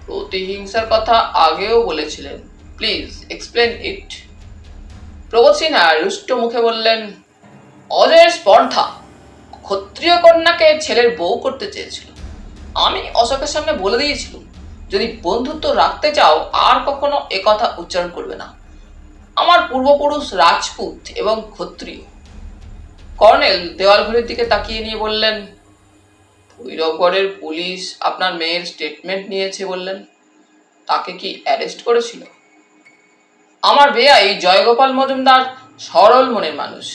Speaker 1: প্রতিহিংসার কথা আগেও বলেছিলেন, প্লিজ এক্সপ্লেন ইট। প্রবোধ সিনহা রুষ্ট মুখে বললেন, অজয়ের স্পর্ধা, ক্ষত্রিয় কন্যাকে ছেলের বউ করতে চেয়েছিল। আমি অশোকের সামনে বলে দিয়েছিলাম, যদি বন্ধুত্ব রাখতে চাও আর কখনো একথা উচ্চারণ করবে না। আমার পূর্বপুরুষ রাজপুত এবং ক্ষত্রিয়। কর্নেল দেওয়াল ঘড়ির দিকে তাকিয়ে নিয়ে বললেন, ভৈরবগড়ের পুলিশ আপনার মেয়ের স্টেটমেন্ট নিয়েছে বললেন, তাকে কি অ্যারেস্ট করেছিল? আমার বেয়াই জয়গোপাল মজুমদার সরল মনের মানুষ,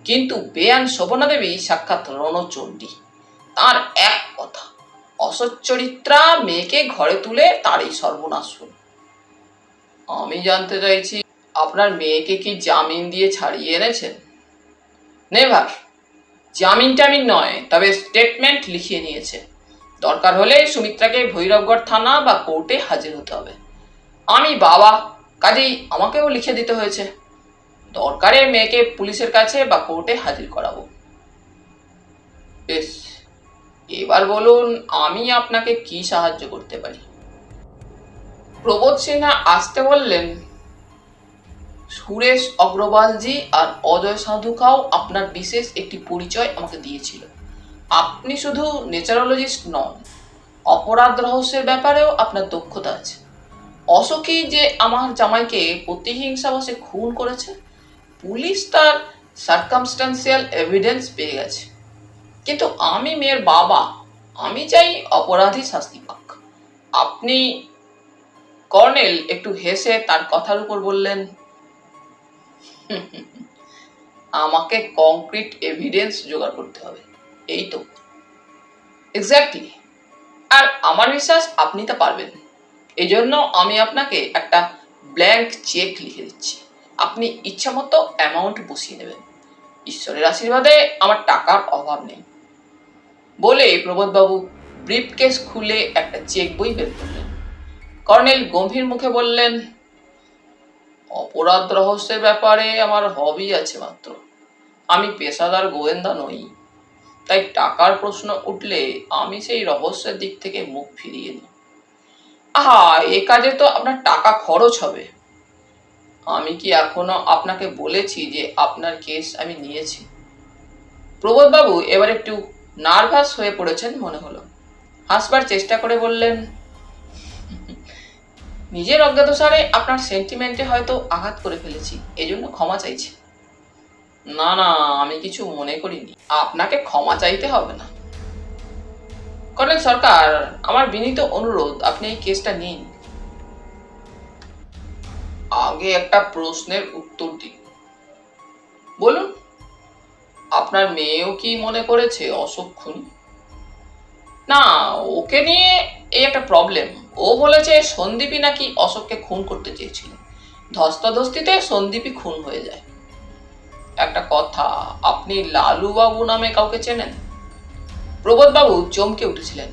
Speaker 1: কিন্তু বেয়ান শোভনা দেবী সাক্ষাৎ রণচণ্ডী। তার এক কথা, অসচ্চরিত্রা মেয়েকে ঘরে তুলে তারই সর্বনাশ হল। আমি জানতে চাইছি, আপনার মেয়েকে কি জামিন দিয়ে ছাড়িয়ে এনেছেন? নেভার। জামিন টামিন নয়, তবে স্টেটমেন্ট লিখিয়ে নিয়েছে। দরকার হলে সুমিত্রাকে ভৈরবগড় থানা বা কোর্টে হাজির হতে হবে। আমি বাবা, কাজেই আমাকেও লিখে দিতে হয়েছে। দরকারে মেয়েকে পুলিশের কাছে বা কোর্টে হাজির করাবো। বেশ, এবার বলুন আমি আপনাকে কি সাহায্য করতে পারি? প্রবোধ সিনহা আসতে বললেন, সুরেশ অগ্রওয়ালজি আর অজয় সাধুখাও আপনার বিশেষ একটি পরিচয় আমাকে দিয়েছিল। আপনি শুধু নেচারোলজিস্ট নন, অপরাধ রহস্যের ব্যাপারেও আপনার দক্ষতা আছে। অশোকই যে আমার জামাইকে প্রতিহিংসাবশে খুন করেছে, পুলিশ তার সার্কামস্টান্সিয়াল এভিডেন্স পেয়ে গেছে। কিন্তু আমি মেয়ের বাবা, আমি চাই অপরাধী শাস্তি পাক। আপনি? কর্নেল একটু হেসে তার কথার উপর বললেন, আমাকে কংক্রিট এভিডেন্স জোগাড় করতে হবে, এই তো। এক্স্যাক্টলি। আর আমার বিশ্বাস আপনি তা পারবেন। এই জন্য আমি আপনাকে একটা ব্ল্যাঙ্ক চেক লিখে দিচ্ছি, আপনি ইচ্ছা মতো অ্যামাউন্ট বসিয়ে নেবেন। ঈশ্বরের আশীর্বাদে আমার টাকার অভাব নেই। বলে প্রবোধবাবু ব্রিফকেস খুলে একটা চেক বই বের করলেন। কর্নেল গম্ভীর মুখে বললেন, অপরাধ রহস্যের ব্যাপারে আমার হবি আছে মাত্র, আমি পেশাদার গোয়েন্দা নই। তাই টাকার প্রশ্ন উঠলে আমি সেই রহস্যের দিক থেকে মুখ ফিরিয়ে নিই। আহা, এ কাজে তো আপনার টাকা খরচ হবে। আমি কি এখনো আপনাকে বলেছি যে আপনার কেস আমি নিয়েছি? প্রবোধবাবু এবার একটু নার্ভাস হয়ে পড়েছেন মনে হলো। হাসবার চেষ্টা করে বললেন, নিজের অজ্ঞাতসারে আপনার সেন্টিমেন্টে হয়তো আঘাত করে ফেলেছি, এজন্য ক্ষমা চাইছি। না না, আমি কিছু মনে করিনি, আপনাকে ক্ষমা চাইতে হবে না। কর্নেল সরকার, আমার বিনীত অনুরোধ, আপনি এই কেসটা নিন। আগে একটা প্রশ্নের উত্তর দিন। বলুন, আপনার মেয়েও কি মনে করেছে অশোক খুনি? না, ওকে নিয়ে এই একটা প্রবলেম। ও বলেছে সন্দীপই নাকি অশোককে খুন করতে চেয়েছিল, ধস্তাধস্তিতে সন্দীপই খুন হয়ে যায়। একটা কথা, আপনি লালু বাবু নামে কাউকে চেনেন? প্রবোধবাবু চমকে উঠেছিলেন।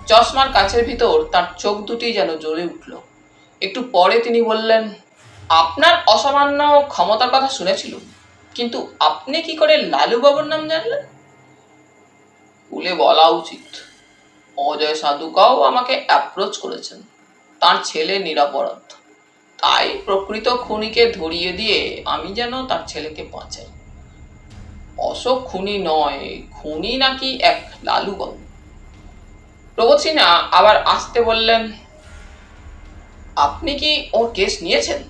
Speaker 1: চশমার কাছের ভিতর তার চোখ দুটি যেন জ্বলে উঠল। একটু পরে তিনি বললেন, আপনার অসামান্য ক্ষমতার কথা শুনেছিলুম, কিন্তু আপনি কি করে লালু বাবুর নাম জানলেন? বলে বলা উচিত, অজয় সাধুকাও আমাকে অ্যাপ্রোচ করেছেন। তার ছেলে নিরাপরাধ, তাই প্রকৃত খুনিকে ধরিয়ে দিয়ে আমি যেন তার ছেলেকে বাঁচাই। অশোক খুনি নয়, খুনি নাকি এক লালু বাবু। প্রবোধ সিনহা আবার আসতে বললেন, আপনি কি ওর কেস নিয়েছেন?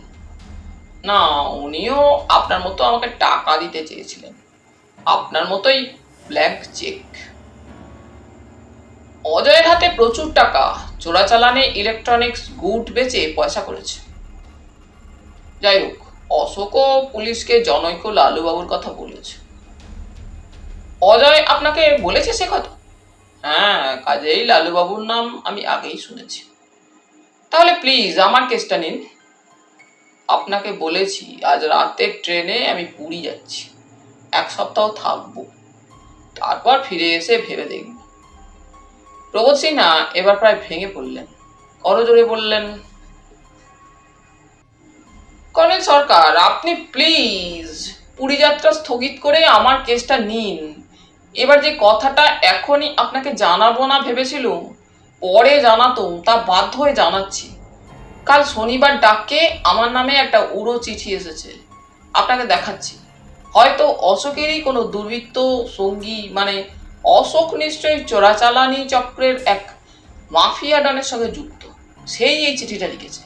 Speaker 1: না, উনিও আপনার মতো আমাকে টাকা দিতে চেয়েছিলেন, আপনার মতোই ব্ল্যাঙ্ক চেক। অজয়ের হাতে প্রচুর টাকা, চোরাচালানে ইলেকট্রনিক্স গুড বেচে পয়সা করেছে। যাই হোক, অশোকও পুলিশকে জনৈক লালুবাবুর কথা বলেছে। অজয় আপনাকে বলেছে সে কথা? হ্যাঁ, কাজেই লালুবাবুর নাম আমি আগেই শুনেছি। তাহলে প্লিজ আমার কেসটা নিন। আপনাকে বলেছি আজ রাতের ট্রেনে আমি পুরী যাচ্ছি, 1 সপ্তাহ থাকবো, তারপর ফিরে এসে ভেবে দেখব। প্রবোধ সিনহা এবার প্রায় ভেঙে পড়লেন, করজোড়ে বললেন, কর্নেল সরকার, আপনি প্লিজ পুরী যাত্রা স্থগিত করে আমার কেসটা নিন। এবার যে কথাটা এখনই আপনাকে জানাবো না ভেবেছিলুম, পরে জানাতুম, তা বাধ্য হয়ে জানাচ্ছি। কাল শনিবার ডাকে আমার নামে একটা উড়ো চিঠি এসেছে, আপনাকে দেখাচ্ছি। হয়তো অশোকেরই কোনো দুর্বৃত্ত সঙ্গী, মানে অশোক নিশ্চয়ই চোরাচালানি চক্রের এক মাফিয়া ডনের সঙ্গে যুক্ত, সেই এই চিঠিটা লিখেছে।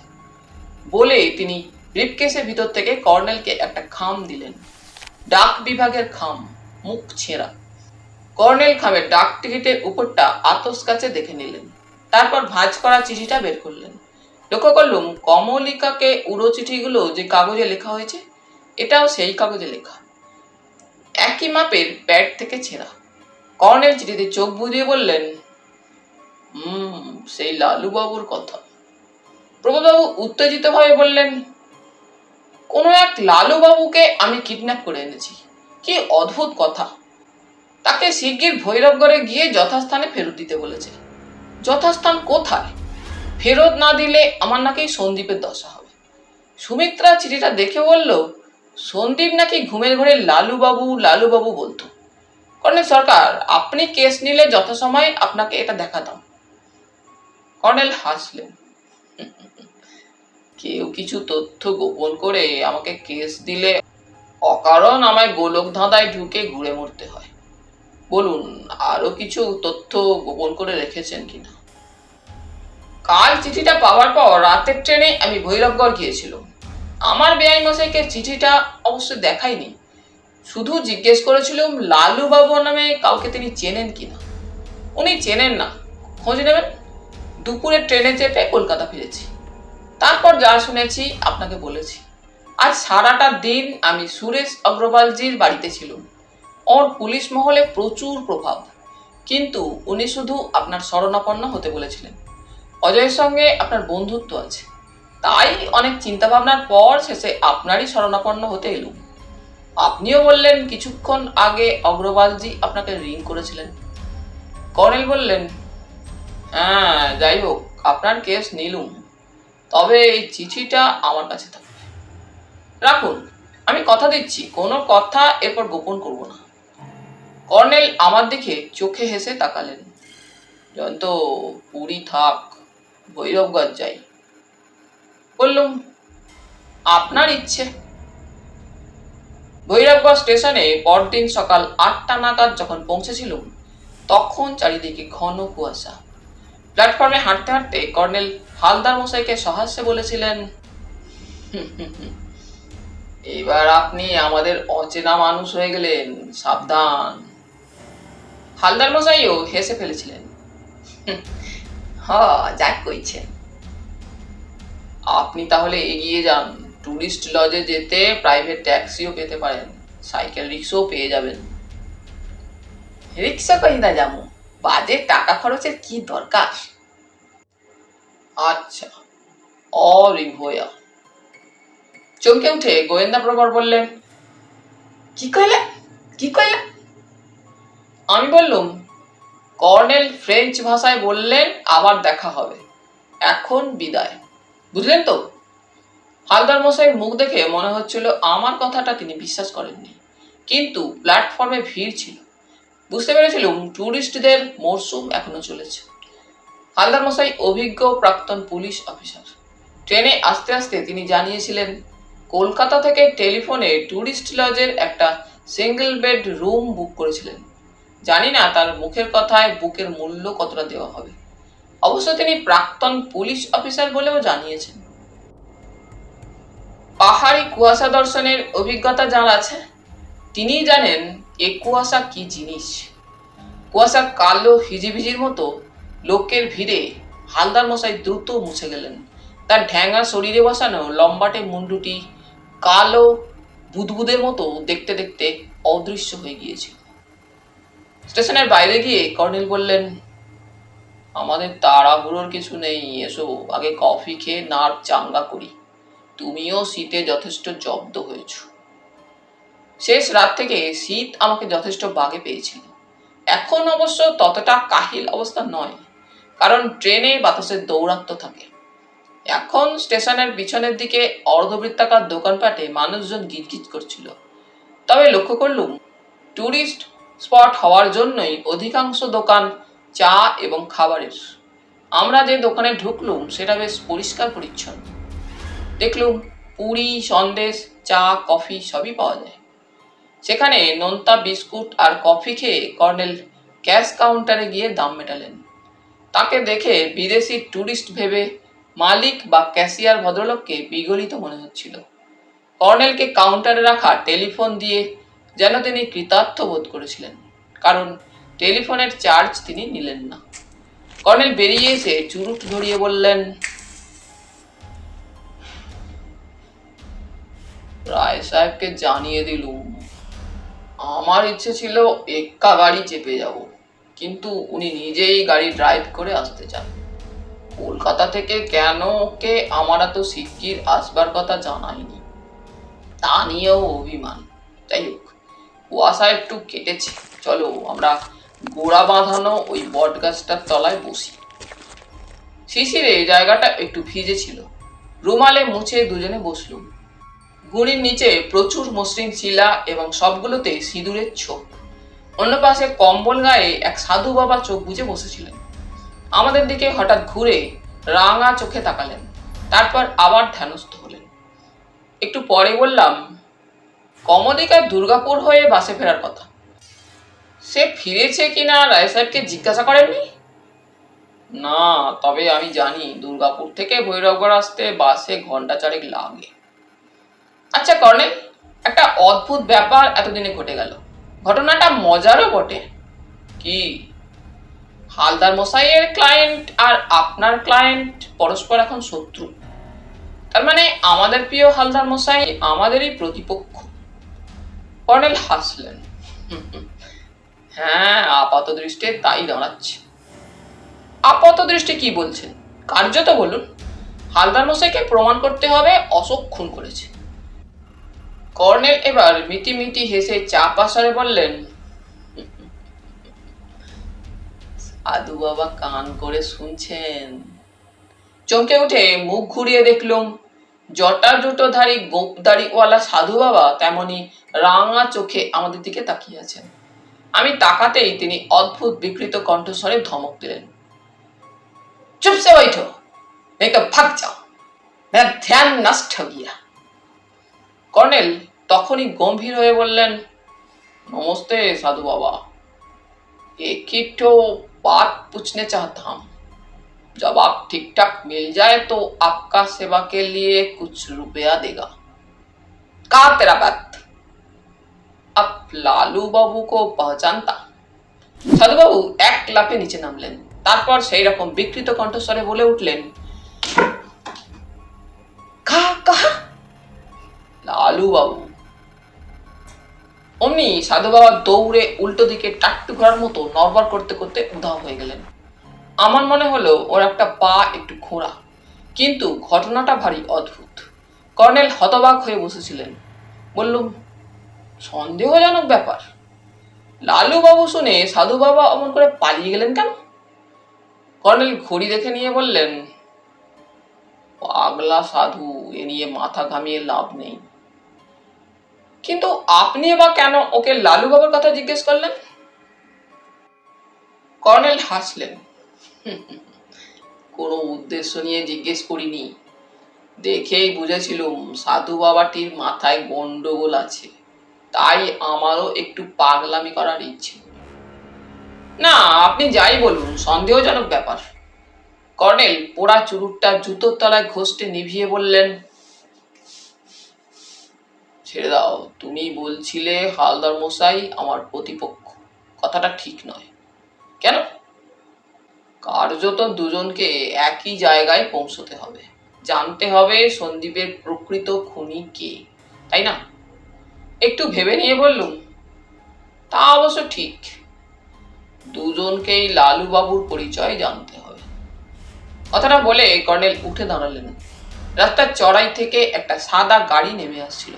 Speaker 1: বলে তিনি ব্রিফকেসের ভিতর থেকে কর্নেলকে একটা খাম দিলেন। ডাক বিভাগের খাম, মুখ ছেঁড়া। কর্নেল খামের ডাক টিকিটের উপরটা আতস কাছে দেখে নিলেন, তারপর ভাঁজ করা চিঠিটা বের করলেন। লক্ষ্য করলুম কমলিকাকে উড়ো চিঠিগুলো যে কাগজে লেখা হয়েছে, এটাও সেই কাগজে লেখা, একই মাপের প্যাড থেকে ছেঁড়া। কর্নেল চিঠিতে চোখ বুজিয়ে বললেন, সেই লালুবাবুর কথা। প্রবোধবাবু উত্তেজিত ভাবে বললেন, কোনো এক লালুবাবুকে আমি কিডন্যাপ করে এনেছি। কি অদ্ভুত কথা! তাকে শিগগির ভৈরবগড়ে গিয়ে যথাস্থানে ফেরত দিতে বলেছে। যথাস্থান কোথায়? ফেরত না দিলে আমার নাকি সন্দীপের দশা হবে। সুমিত্রা চিঠিটা দেখে বলল, সন্দীপ নাকি ঘুমের ঘরে লালুবাবু লালুবাবু বলতো। কর্নেল সরকার, আপনি কেস নিলে যথাসময়ে আপনাকে এটা দেখাতাম। কর্নেল হাসলেন, কেউ কিছু তথ্য গোপন করে আমাকে কেস দিলে অকারণ আমায় গোলক ধাঁধায় ঢুকে ঘুরে মরতে হয়। বলুন, আরো কিছু তথ্য গোপন করে রেখেছেন কিনা? কাল চিঠিটা পাওয়ার পর রাতের ট্রেনে আমি ভৈরবগড় গিয়েছিলাম। আমার বেআই মশাইকে চিঠিটা অবশ্য দেখাইনি, শুধু জিজ্ঞেস করেছিলাম লালু বাবু নামে কাউকে তিনি চেনেন কিনা। উনি চেনেন না, খোঁজ নেবেন। দুপুরে ট্রেনে চেপে কলকাতা ফিরেছি, তারপর যা শুনেছি আপনাকে বলেছি। আজ সারাটা দিন আমি সুরেশ অগ্রওয়ালজির বাড়িতে ছিলাম। ওর পুলিশ মহলে প্রচুর প্রভাব, কিন্তু উনি শুধু আপনার শরণাপন্ন হতে বলেছিলেন। অজয়ের সঙ্গে আপনার বন্ধুত্ব আছে, তাই অনেক চিন্তা ভাবনার পর শেষে আপনারই শরণাপন্ন হতে এলুম। আপনিও বললেন কিছুক্ষণ আগে অগ্রওয়ালজি আপনাকে রিং করেছিলেন। কর্নেল বললেন, হ্যাঁ, যাই হোক, আপনার কেস নিলুম, তবে এই চিঠিটা আমার কাছে থাকবে। রাখুন, আমি কথা দিচ্ছি কোনো কথা এরপর গোপন করব না। কর্নেল আমার দিকে চোখে হেসে তাকালেন। জয়ন্ত, পুরী থাক, ভৈরবগঞ্জ যাই। বললুম, আপনার ইচ্ছে। ভৈরবগঞ্জ স্টেশনে পরদিন সকাল 8টা নাগাদ যখন পৌঁছেছিলুম, তখন চারিদিকে ঘন কুয়াশা। প্ল্যাটফর্মে হাঁটতে হাঁটতে কর্নেল হালদার মশাইকে সহাস্যে বলেছিলেন, এবার আপনি আমাদের অচেনা মানুষ হয়ে গেলেন, সাবধান। হালদার মশাইও হেসে ফেলেছিলেন। হ, যাক কইছেন। আপনি তাহলে এগিয়ে যান। টুরিস্ট লজে যেতে প্রাইভেট ট্যাক্সিও পেতে পারেন, সাইকেল রিক্সাও পেয়ে যাবেন। রিক্সা কই না যাবো, বাজে টাকা খরচের কি দরকার। আচ্ছা, অরিভয়া। চমকে উঠে গোয়েন্দা প্রবর বললেন, কি কইলে কি কইলে? আমি বললুম, কর্নেল ফ্রেঞ্চ ভাষায় বললেন আবার দেখা হবে, এখন বিদায়। বুঝলেন তো? হালদার মশাইয়ের মুখ দেখে মনে হচ্ছিল আমার কথাটা তিনি বিশ্বাস করেননি, কিন্তু প্ল্যাটফর্মে ভিড় ছিল। বুঝতে পেরেছিলুম টুরিস্টদের মরশুম এখনো চলেছে। হালদার মশাই অভিজ্ঞ প্রাক্তন পুলিশ অফিসার। ট্রেনে আস্তে আস্তে তিনি জানিয়েছিলেন কলকাতা থেকে টেলিফোনে টুরিস্ট লজের একটা সিঙ্গেল বেড রুম বুক করেছিলেন। জানি না তার মুখের কথায় বুকের মূল্য কতটা দেওয়া হবে। অবশ্য তিনি প্রাক্তন পুলিশ অফিসার বলেও জানিয়েছেন। পাহাড়ি কুয়াশা দর্শনের অভিজ্ঞতা যার আছে তিনিই জানেন এ কুয়াশা কি জিনিস। কুয়াশা কালো হিজিবিজির মতো লোকের ভিড়ে হালদার মশাই দ্রুত মুছে গেলেন। তার ঢ্যাঙা শরীরে বসানো লম্বাটে মুন্ডুটি কালো বুদবুদের মতো দেখতে দেখতে অদৃশ্য হয়ে গিয়েছিল। স্টেশনের বাইরে গিয়ে কর্নেল বললেন, আমাদের তাড়াহুড়োর কিছু নেই, এসো আগে কফি খেয়ে নার্ভ চাঙ্গা করি। তুমিও শীতে যথেষ্ট জব্দ হয়েছ। শেষ রাত থেকে শীত আমাকে যথেষ্ট বাগে পেয়েছিল। এখন অবশ্য ততটা কাহিল অবস্থা নয়, কারণ ট্রেনে বাতাসের দৌরাত্ম্য থাকে। এখন স্টেশনের পিছনের দিকে অর্ধবৃত্তাকার দোকানপাটে মানুষজন গিজগিজ করছিল। তবে লক্ষ্য করলুম টুরিস্ট স্পট হওয়ার জন্যই অধিকাংশ দোকান চা এবং খাবারের। আমরা যে দোকানে ঢুকলুম সেটা বেশ পরিষ্কার পরিচ্ছন্ন। দেখলুম পুরি, সন্দেশ, চা, কফি সবই পাওয়া যায়। সেখানে নোনতা বিস্কুট আর কফি খেয়ে কর্নেল ক্যাশ কাউন্টারে গিয়ে দাম মেটালেন। তাকে দেখে বিদেশি টুরিস্ট ভেবে মালিক বা ক্যাশিয়ার ভদ্রলোককে বিগলিত মনে হচ্ছিল। কর্নেলকে কাউন্টারে রাখা টেলিফোন দিয়ে যেন তিনি কৃতার্থ বোধ করেছিলেন, কারণ টেলিফোনের চার্জ তিনি নিলেন না। কর্নেল বেরিয়ে এসে চুরুট ধরিয়ে বললেন, রায় সাহেবকে জানিয়ে দিলুম। আমার ইচ্ছে ছিল এক্কা গাড়ি চেপে যাব, কিন্তু উনি নিজেই গাড়ি ড্রাইভ করে আসতে চান। কলকাতা থেকে কেন ওকে আমার এত শিগগির আসবার কথা জানায়নি, তা নিয়েও অভিমান। যাই হোক, কুয়াশা একটু কেটেছে, চলো আমরা গোড়া বাঁধানো ওই বট গাছটার তলায় বসি। শিশিরে জায়গাটা একটু ভিজে ছিল। রুমালে মুছে দুজনে বসলুম। গুঁড়ির নিচে প্রচুর মসৃণ শিলা এবং সবগুলোতে সিঁদুরের ছোপ। অন্য পাশে কম্বল গায়ে এক সাধু বাবা চোখ বুজে বসেছিলেন। আমাদের দিকে হঠাৎ ঘুরে রাঙা চোখে তাকালেন, তারপর আবার ধ্যানস্থ হলেন। একটু পরে বললাম, কমলিকার দুর্গাপুর হয়ে বাসে ফেরার কথা। সে ফিরেছে কিনা রায় সাহেবকে জিজ্ঞাসা করেননি? না, তবে আমি জানি দুর্গাপুর থেকে ভৈরবগড় আসতে বাসে ঘন্টা চারেক লাগে। আচ্ছা কর্নেল, একটা অদ্ভুত ব্যাপার এতদিনে ঘটে গেল। ঘটনাটা মজারও বটে। কি? হালদার মশাইয়ের ক্লায়েন্ট আর আপনার ক্লায়েন্ট পরস্পর এখন শত্রু। তার মানে আমাদের প্রিয় হালদার মশাই আমাদেরই প্রতিপক্ষ। কর্নেল হাসলেন। হ্যাঁ, আপাত দৃষ্টে তাই দাঁড়াচ্ছে। আপাত দৃষ্টি কি বলছেন? কার্যত বলুন। হালদার মশাইকে প্রমাণ করতে হবে অশোক খুন করেছে। কর্নেল এবার মিটিমিটি হেসে চাপ আসারে বললেন, সাধু বাবা কান করে শুনছেন। চমকে উঠে মুখ ঘুরিয়ে দেখলুম জটাজুটোধারী গোপদাড়িওয়ালা সাধু বাবা তেমনি রাঙা চোখে আমাদের দিকে তাকিয়ে আছেন। আমি তাকাতেই তিনি অদ্ভুত বিকৃত কণ্ঠস্বরে ধমক দিলেন, চুপ সে बैठो, नहीं तो भाग जाओ, मेरा ध्यान नष्ट हो गया। কর্নেল তখনই গম্ভীর হয়ে বললেন, नमस्ते साधु बाबा, एक ही तो बात पूछने चाहता हूं, जब आप ठीक ठाक मिल जाए तो आपका सेवा के लिए कुछ रुपया देगा। कहा तेरा बात? अब लालू बाबू को पहचानता? साधु बाबू एक लाफे नीचे नामलेन, তারপর সেই রকম বিকৃত কণ্ঠস্বরে বলে উঠলেন, কাহা? লালু বাবু। অমনি সাধু বাবা দৌড়ে উল্টো দিকে টাট্টু ঘোড়ার মতো নড়বড় করতে করতে উধাও হয়ে গেলেন। আমার মনে হলো ওর একটা পা একটু খোঁড়া, কিন্তু ঘটনাটা ভারী অদ্ভুত। কর্নেল হতবাক হয়ে বসেছিলেন। বললুম, সন্দেহজনক ব্যাপার। লালু বাবু শুনে সাধু বাবা অমন করে পালিয়ে গেলেন কেন? কর্নেল ঘড়ি দেখে নিয়ে বললেন, পাগলা সাধু, এ নিয়ে মাথা ঘামিয়ে লাভ নেই। কিন্তু আপনি বা কেন ওকে লালু বাবার কথা জিজ্ঞেস করলেন? কর্নেল হাসলেন, কোনো উদ্দেশ্য নিয়ে জিজ্ঞেস করিনি, দেখেই বুঝেছিলুম সাধু বাবাটির মাথায় গন্ডগোল আছে, তাই আমারও একটু পাগলামি করার ইচ্ছে। না, আপনি যাই বলুন, সন্দেহজনক ব্যাপার। কর্নেল পোড়া চুরুটটা জুতোর তলায় ঘষতে নিভিয়ে বললেন, ছেড়ে দাও, তুমি বলছিলে হালদার মশাই আমার প্রতিপক্ষ, কথাটা ঠিক নয়। কেন? কার্যত দুজনকে একই জায়গায় পৌঁছতে হবে, জানতে হবে সন্দীপের প্রকৃত খুনি কে, তাই না? একটু ভেবে নিয়ে বললুম, তা অবশ্য ঠিক, দুজনকেই লালু বাবুর পরিচয় জানতে হবে। কথাটা বলে কর্নেল উঠে দাঁড়ালেন। রাস্তার চড়াই থেকে একটা সাদা গাড়ি নেমে আসছিল।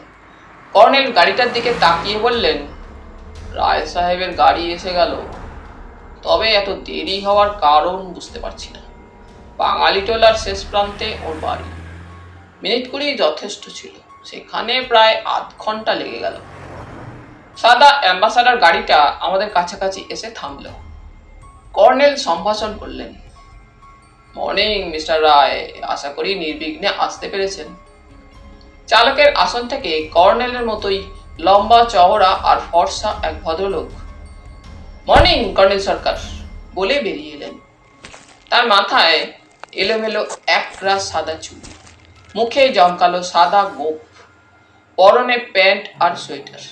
Speaker 1: কর্নেল গাড়িটার দিকে তাকিয়ে বললেন, রায় সাহেবের গাড়ি এসে গেল, তবে এত দেরি হওয়ার কারণ বুঝতে পারছি না। বাঙালি টোলার শেষ প্রান্তে ওর বাড়ি, মিনিট 20 যথেষ্ট ছিল, সেখানে প্রায় আধ ঘন্টা লেগে গেল। সাদা অ্যাম্বাসাডার গাড়িটা আমাদের কাছাকাছি এসে থামল। কর্নেল সম্ভাষণ করলেন, মর্নিং মিস্টার রায়, আশা করি নির্বিঘ্নে আসতে পেরেছেন। চালকের আসন থেকে কর্নেলের মতোই লম্বা চওড়া আর ফর্সা এক ভদ্রলোক, মর্নিং কর্নেল সরকার, বলে বেরিয়ে এলেন। তার মাথায় এলোমেলো একরাশ সাদা চুল, মুখে জমকালো সাদা গোঁফ, পরনে প্যান্ট আর সোয়েটার।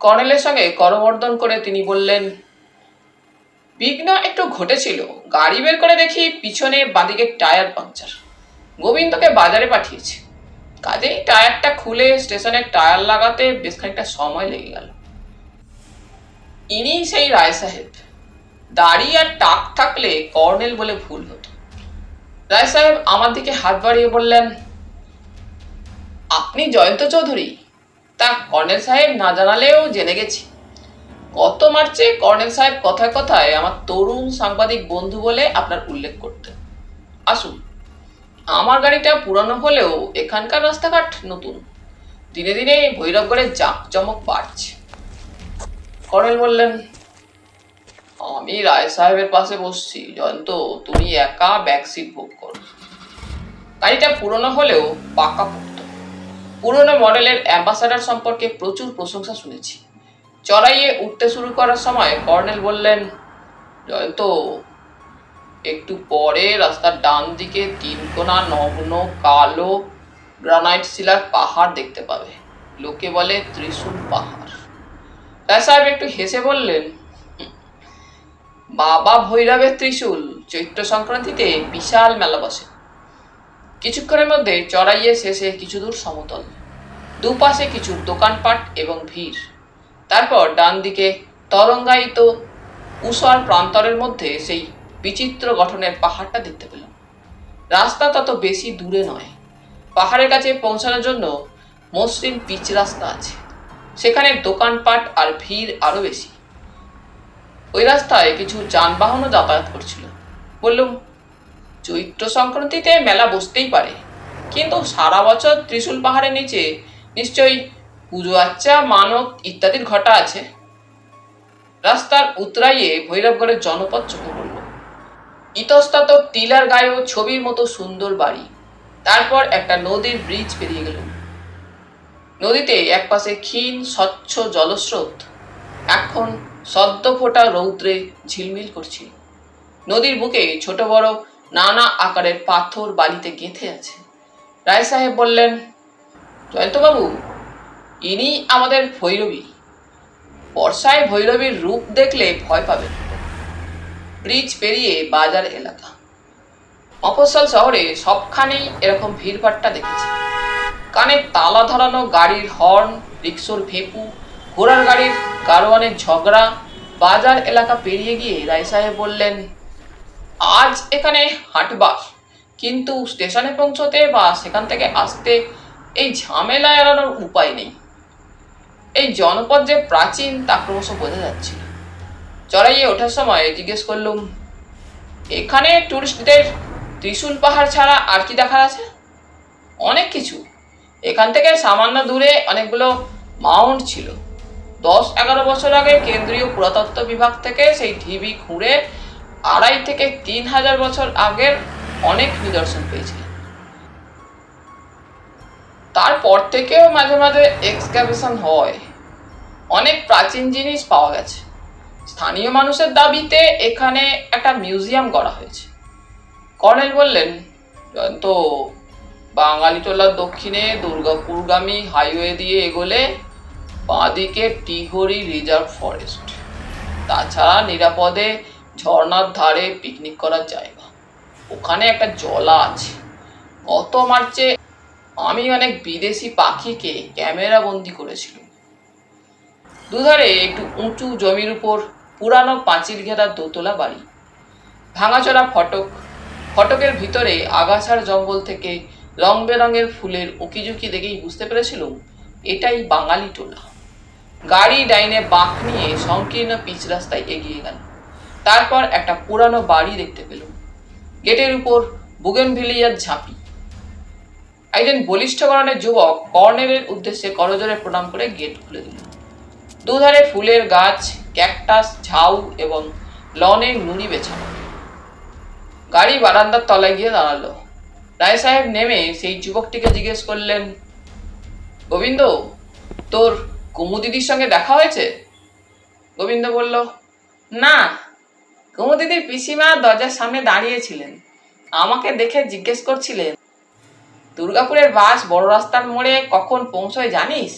Speaker 1: কর্নেলের সঙ্গে করমর্দন করে তিনি বললেন, বিঘ্ন একটু ঘটেছিল, গাড়ি বের করে দেখি পিছনে বাঁদিকে টায়ার পাংচার, গোবিন্দকে বাজারে পাঠিয়েছে, কাজেই টায়ারটা খুলে স্টেশনে টায়ার লাগাতে বেশ খানিকটা সময় লেগে গেল। ইনি সেই রায় সাহেব। দাড়ি আর টাক থাকলে কর্নেল বলে ভুল হতো। রায় সাহেব আমার দিকে হাত বাড়িয়ে বললেন, আপনি জয়ন্ত চৌধুরী? তা কর্নেল সাহেব না জানালেও জেনে গেছি। গত মার্চে কর্নেল সাহেব কথায় কথায় আমার তরুণ সাংবাদিক বন্ধু বলে আপনার উল্লেখ করতেন। আসুন, আমার গাড়িটা পুরানো হলেও এখানকার রাস্তাঘাট নতুন, দিনে দিনে ভৈরবগড়ের জাঁকজমক বাড়ছে। কর্নেল বললেন, আমি রায় সাহেবের পাশে বসছি, জয়ন্ত তুমি একা ব্যাকসিট ভোগ করো। গাড়িটা পুরনো হলেও পাকা পোক্ত। পুরনো মডেলের অ্যাম্বাসাডার সম্পর্কে প্রচুর প্রশংসা শুনেছি। চড়াইয়ে উঠতে শুরু করার সময় কর্নেল বললেন, জয়ন্ত, একটু পরে রাস্তার ডান দিকে 3 কোনা নগ্ন কালো গ্রানাইট শিলার পাহাড় দেখতে পাবে, লোকে বলে ত্রিশূল পাহাড়। রায় সাহেব একটু হেসে বললেন, বাবা ভৈরবের ত্রিশূল চৈত্র সংক্রান্তিতে বিশাল মেলা বসে। কিছুক্ষণের মধ্যে চড়াইয়ে শেষে কিছু দূর সমতল, দুপাশে কিছু দোকানপাট এবং ভিড়। তারপর ডান দিকে তরঙ্গায়িত উষার প্রান্তরের মধ্যে সেই বিচিত্র গঠনের পাহাড়টা দেখতে পেলাম। রাস্তা তত বেশি দূরে নয়, পাহাড়ের কাছে পৌঁছানোর জন্য মসৃণ পিচ রাস্তা আছে, সেখানে দোকানপাট আর ভিড় আরো বেশি। ওই রাস্তায় কিছু যানবাহনও যাতায়াত করছিল। বললুম, চৈত্র সংক্রান্তিতে মেলা বসতেই পারে, কিন্তু সারা বছর ত্রিশূল পাহাড়ের নিচে নিশ্চয়ই পুজো আচ্চা মানত ইত্যাদির ঘটা আছে। রাস্তার উতরাইয়ে ভৈরবগড়ের জনপদ চোখে পড়ল। ইতস্তত টিলার গায়েও ছবির মতো সুন্দর বাড়ি। তারপর একটা নদীর ব্রিজ পেরিয়ে গেল। নদীতে একপাশে ক্ষীণ স্বচ্ছ জলস্রোত এখন সদ্য ফোটা রৌদ্রে ঝিলমিল করছিল। নদীর বুকে ছোট বড় নানা আকারের পাথর বালিতে গেঁথে আছে। রায় সাহেব বললেন, জয়ন্তবাবু, ইনি আমাদের ভৈরবী। বর্ষায় ভৈরবীর রূপ দেখলে ভয় পাবেন। ব্রিজ পেরিয়ে বাজার এলাকা। মফস্বল শহরে সবখানেই এরকম ভিড়ভাট্টা দেখেছে। কানে তালা ধরানো গাড়ির হর্ন, রিক্সোর ভেপু, ঘোড়ার গাড়ির গাড়োয়ানের ঝগড়া। বাজার এলাকা পেরিয়ে গিয়ে রায় সাহেব বললেন, আজ এখানে হাটবার, কিন্তু স্টেশনে পৌঁছতে বা সেখান থেকে আসতে এই ঝামেলা এড়ানোর উপায় নেই। এই জনপদ যে প্রাচীন তা ক্রমশ বোঝা যাচ্ছিল। চড়াইয়ে ওঠার সময় জিজ্ঞেস করলুম, এখানে টুরিস্টদের ত্রিশূল পাহাড় ছাড়া আর কি দেখার আছে? অনেক কিছু। এখান থেকে সামান্য দূরে অনেকগুলো মাউন্ট ছিল। 10-11 বছর আগে কেন্দ্রীয় পুরাতত্ত্ব বিভাগ থেকে সেই ঢিবি খুঁড়ে 2,500 থেকে 3,000 বছর আগের অনেক নিদর্শন পেয়েছে। তারপর থেকেও মাঝে মাঝে এক্সক্যাভেশন হয়, অনেক প্রাচীন জিনিস পাওয়া গেছে। স্থানীয় মানুষের দাবিতে এখানে একটা মিউজিয়াম করা হয়েছে। কর্নেল বললেন, জয়ন্ত, বাঙালিটোলার দক্ষিণে দুর্গাপুরগামী হাইওয়ে দিয়ে এগোলে বাঁদিকে টিহরি রিজার্ভ ফরেস্ট। তাছাড়া নিরাপদে ঝর্ণার ধারে পিকনিক করার জায়গা। ওখানে একটা জলা আছে। গত মার্চে আমি অনেক বিদেশি পাখিকে ক্যামেরা বন্দি করেছিলাম। দুধারে একটু উঁচু জমির উপর পুরানো পাঁচিল ঘেরা দোতলা বাড়ি, ভাঙাচোরা ফটক। ফটকের ভিতরে আগাছার জঙ্গল থেকে রং বেরঙের ফুলের উকিঝুঁকি দেখেই বুঝতে পেরেছিলাম এটাই বাঙালি টোলা। গাড়ি ডাইনে বাঁক নিয়ে সংকীর্ণ পিচ রাস্তায় এগিয়ে গেল। তারপর একটা পুরানো বাড়ি দেখতে পেলাম। গেটের উপর বুগেনভিলিয়ার ঝাঁপি। একজন বলিষ্ঠ গড়নের যুবক কর্নেলের উদ্দেশ্যে করজোরে প্রণাম করে গেট খুলে দিল। দুধারে ফুলের গাছ, ক্যাকটাস, ঝাউ এবং লনের নুড়ি বেছানো। গাড়ি বারান্দার তলায় গিয়ে দাঁড়ালো। রায় সাহেব নেমে সেই যুবকটিকে জিজ্ঞেস করলেন, গোবিন্দ, তোর কুমুদিদির সঙ্গে দেখা হয়েছে? গোবিন্দ বলল, না। কুমুদিদির পিসিমা দরজার সামনে দাঁড়িয়েছিলেন। আমাকে দেখে জিজ্ঞেস করছিলেন, দুর্গাপুরের বাস বড় রাস্তার মোড়ে কখন পৌঁছয় জানিস?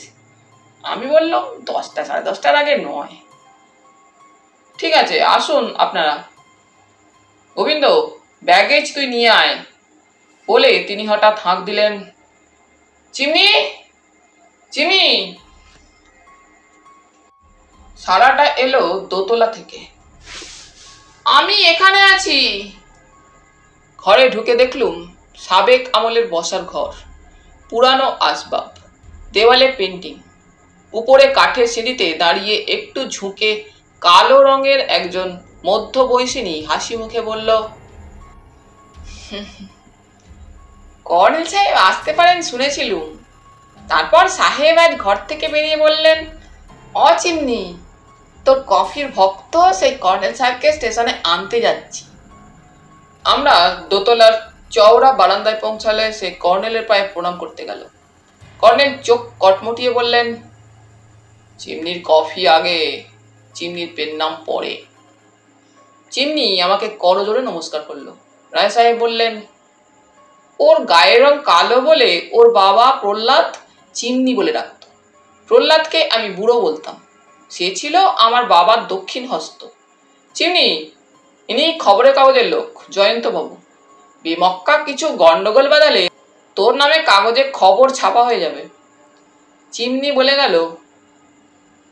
Speaker 1: আমি বললাম, 10টা, 10:30টার আগে নয়। ঠিক আছে, আসুন আপনারা। গোবিন্দ, ব্যাগেজ তুই নিয়ে আয়। বলে তিনি হঠাৎ হাঁক দিলেন, চিমনি, চিমনি। সারাটা এলো দোতলা থেকে। আমি এখানে আছি। ঘরে ঢুকে দেখলুম সাবেক আমলের বসার ঘর, পুরানো আসবাব, দেওয়ালে পেন্টিং। উপরে কাঠের সিঁড়িতে দাঁড়িয়ে একটু ঝুঁকে কালো রঙের একজন মধ্যবয়সিনী হাসি মুখে বলল, কর্নেল সাহেব আসতে পারেন শুনেছিলুম। তারপর সাহেব আজ ঘর থেকে বেরিয়ে বললেন, চিমনি, তোর কফির ভক্ত সেই কর্নেল সাহেবকে স্টেশনে আনতে যাচ্ছি। আমরা দোতলার চওড়া বারান্দায় পৌঁছালে সে কর্নেলের পায়ে প্রণাম করতে গেল। কর্নেল চোখ কটমটিয়ে বললেন, চিমনির কফি আগে, চিমনির পেন নাম পরে। চিমনি আমাকে করজোড়ে নমস্কার করলো। রায় সাহেব বললেন, ওর গায়ের রং কালো বলে ওর বাবা প্রহ্লাদ চিমনি বলে ডাকত। প্রহ্লাদকে আমি বুড়ো বলতাম। সে ছিল আমার বাবার দক্ষিণ হস্ত। চিমনি, ইনি খবরের কাগজের লোক, জয়ন্তবাবু। বেমক্কা কিছু গন্ডগোল বাঁধালে তোর নামে কাগজে খবর ছাপা হয়ে যাবে। চিমনি বলে গেল,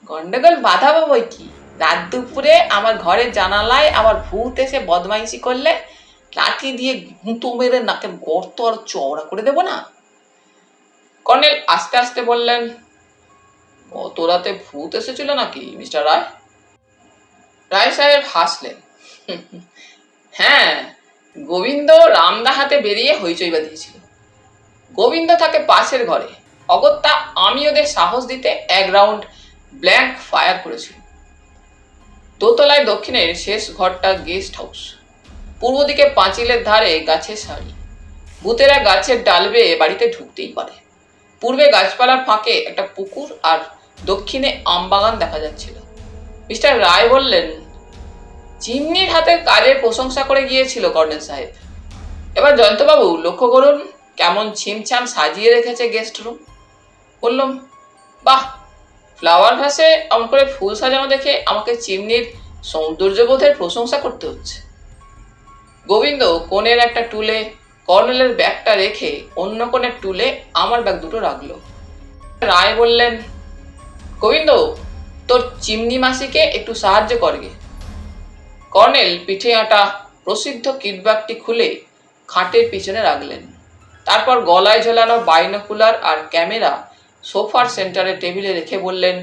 Speaker 1: গন্ডগোল বাঁধাবো বই কি? রাত দুপুরে আমার ঘরের জানালায় আবার ভূত এসে বদমাইশি করলে লাঠি দিয়ে গুঁতো মেরে নাকের গর্ত আর চওড়া করে দেব না? কর্নেল আস্তে আস্তে বললেন, গত রাতে ভূত এসেছিল নাকি মিস্টার রায়? রায় সাহেব হাসলেন, হ্যাঁ, গোবিন্দ রামদা হাতে বেরিয়ে হইচই বাঁধিয়েছিল। গোবিন্দ থাকে পাশের ঘরে। অগত্যা আমি ওদের সাহস দিতে এক রাউন্ড ব্ল্যাঙ্ক ফায়ার করেছিল। দোতলায় দক্ষিণের শেষ ঘরটা গেস্ট হাউস। পূর্ব দিকে পাঁচিলের ধারে গাছের সারি। ভূতেরা গাছের ডাল বেয়ে বাড়িতে ঢুকতেই পারে। পূর্বে গাছপালার ফাঁকে একটা পুকুর আর দক্ষিণে আমবাগান দেখা যাচ্ছিল। মিস্টার রায় বললেন, চিমনির হাতের কাজের প্রশংসা করে গিয়েছিল কর্নেল সাহেব। এবার জয়ন্তবাবু লক্ষ্য করুন কেমন ছিমছাম সাজিয়ে রেখেছে গেস্ট রুম। বললাম, বাহ, ফ্লাওয়ার ভাসে এমন করে ফুল সাজানো দেখে আমাকে চিমনির সৌন্দর্যবোধের প্রশংসা করতে হচ্ছে। গোবিন্দ কোণের একটা টুলে কর্নেলের ব্যাগটা রেখে অন্য কোণের টুলে আমার ব্যাগ দুটো রাখলো। রায় বললেন, গোবিন্দ, তোর চিমনি মাসিকে একটু সাহায্য করগে। কর্নেল পিঠে আটা প্রসিদ্ধ কিটব্যাগটি খুলে খাটের পিছনে রাখলেন। তারপর গলায় ঝোলানো বাইনোকুলার আর ক্যামেরা সোফার সেন্টারে টেবিলে রেখে বললেন,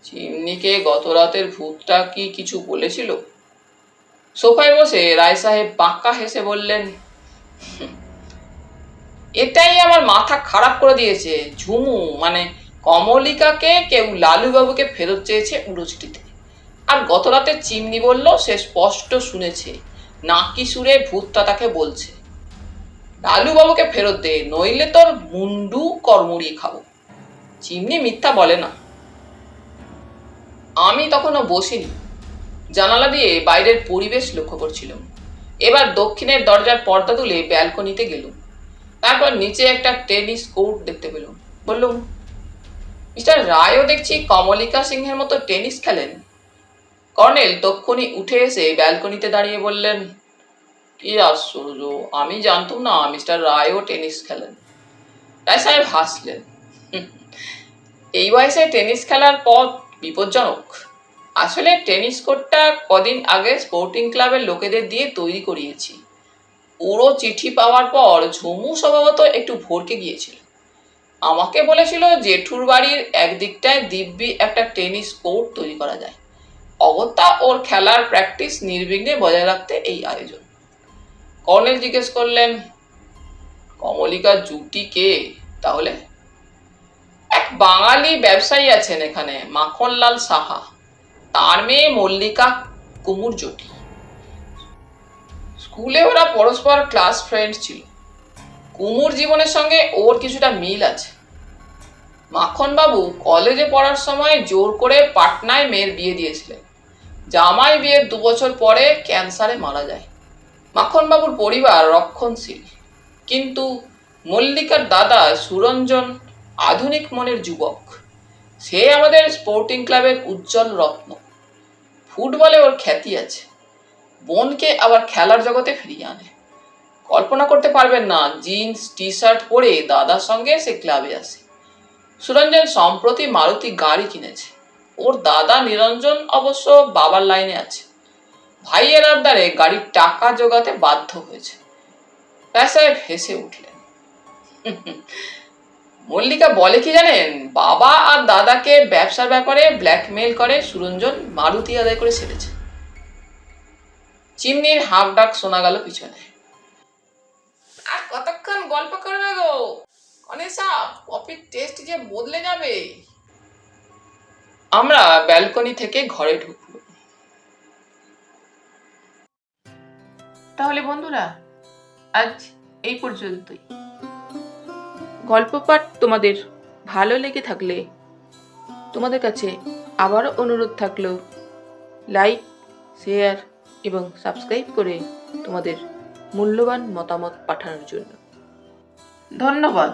Speaker 1: চিমনিকে গত রাতের ভূতটা কি কিছু বলেছিল? সোফায় বসে রায় সাহেব বাঁকা হেসে বললেন, এটাই আমার মাথা খারাপ করে দিয়েছে। ঝুমু মানে কমলিকাকে কেউ লালুবাবুকে ফেরত চেয়েছে উড়োচিটিতে। আর গত রাতে চিমনি বলল সে স্পষ্ট শুনেছে নাকি সুরে ভূতটা তাকে বলছে, লালুবাবুকে ফেরত দে, নইলে তোর মুন্ডু কর্মুড়িয়ে খাবো। চিমনি মিথ্যা বলে না। আমি তখনও বসিনি, জানালা দিয়ে বাইরের পরিবেশ লক্ষ্য করছিলাম। এবার দক্ষিণের দরজার পর্দা তুলে ব্যালকনিতে গেলুম। তারপর নিচে একটা টেনিস কোর্ট দেখতে পেলাম। বললুম, মিস্টার রায়ও দেখছি কমলিকা সিংহের মতো টেনিস খেলেন। কর্নেল তক্ষুনি উঠে এসে ব্যালকনিতে দাঁড়িয়ে বললেন, কি আশ্চর্য, আমি জানতাম না মিস্টার রায়ও টেনিস খেলেন। রায় সাহেব হাসলেন, এই বয়সে টেনিস খেলার পথ বিপজ্জনক। আসলে টেনিস কোর্টটা কদিন আগে স্পোর্টিং ক্লাবের লোকেদের দিয়ে তৈরি করিয়েছি। পুরো চিঠি পাওয়ার পর ঝুমু স্বভাবত একটু ভরকে গিয়েছিল। আমাকে বলেছিল জেঠুর বাড়ির একদিকটায় দিব্যি একটা টেনিস কোর্ট তৈরি করা যায়। অগত্যা ওর খেলার প্র্যাকটিস নির্বিঘ্নে বজায় রাখতে এই আয়োজন। কর্নেল জিজ্ঞেস করলেন, কমলিকার জুটি কে তাহলে? এক বাঙালি ব্যবসায়ী আছেন এখানে, মাখনলাল সাহা। তার মেয়ে মল্লিকা কুমুর জুটি। স্কুলে ওরা পরস্পর ক্লাস ফ্রেন্ড ছিল। কুমুর জীবনের সঙ্গে ওর কিছুটা মিল আছে। মাখনবাবু কলেজে পড়ার সময় জোর করে পাটনায় মেয়ের বিয়ে দিয়েছিলেন। জামাই বিয়ের 2 বছর পরে ক্যান্সারে মারা যায়। মাখনবাবুর পরিবার রক্ষণশীল, কিন্তু মল্লিকার দাদা সুরঞ্জন আধুনিক মনের যুবক। সে আমাদের স্পোর্টিং ক্লাবের উজ্জ্বল রত্ন। ফুটবলে ওর খ্যাতি আছে। বোনকে আবার খেলার জগতে ফিরিয়ে আনে। কল্পনা করতে পারবেন না, জিন্স টি শার্ট পরে দাদার সঙ্গে সে ক্লাবে আসে। সুরঞ্জন সম্প্রতি মারুতি গাড়ি কিনেছে। ওর দাদা নিরঞ্জন অবশ্য বাবার লাইনে আছে। ভাইয়ের আবদারে গাড়ির টাকা জোগাতে বাধ্য হয়েছে। সাহেব হেসে উঠলেন। মল্লিকা বলে কি জানেন, বাবা আর দাদাকে ব্যবসার ব্যাপারে ব্ল্যাকমেল করে সুরঞ্জন মারুতি আদায় করে ছেড়েছে। চিমনির হাঁক ডাক শোনা গেল পিছনে। আর কতক্ষণ গল্প করবে গো অনেসা, কফির টেস্ট যে বদলে যাবে। আমরা ব্যালকনি থেকে ঘরে ঢুকলো। তাহলে বন্ধুরা, আজ এই পর্যন্তই। গল্প পাঠ তোমাদের ভালো লেগে থাকলে তোমাদের কাছে আবারও অনুরোধ থাকলো, লাইক, শেয়ার এবং সাবস্ক্রাইব করে তোমাদের মূল্যবান মতামত পাঠানোর জন্য। ধন্যবাদ।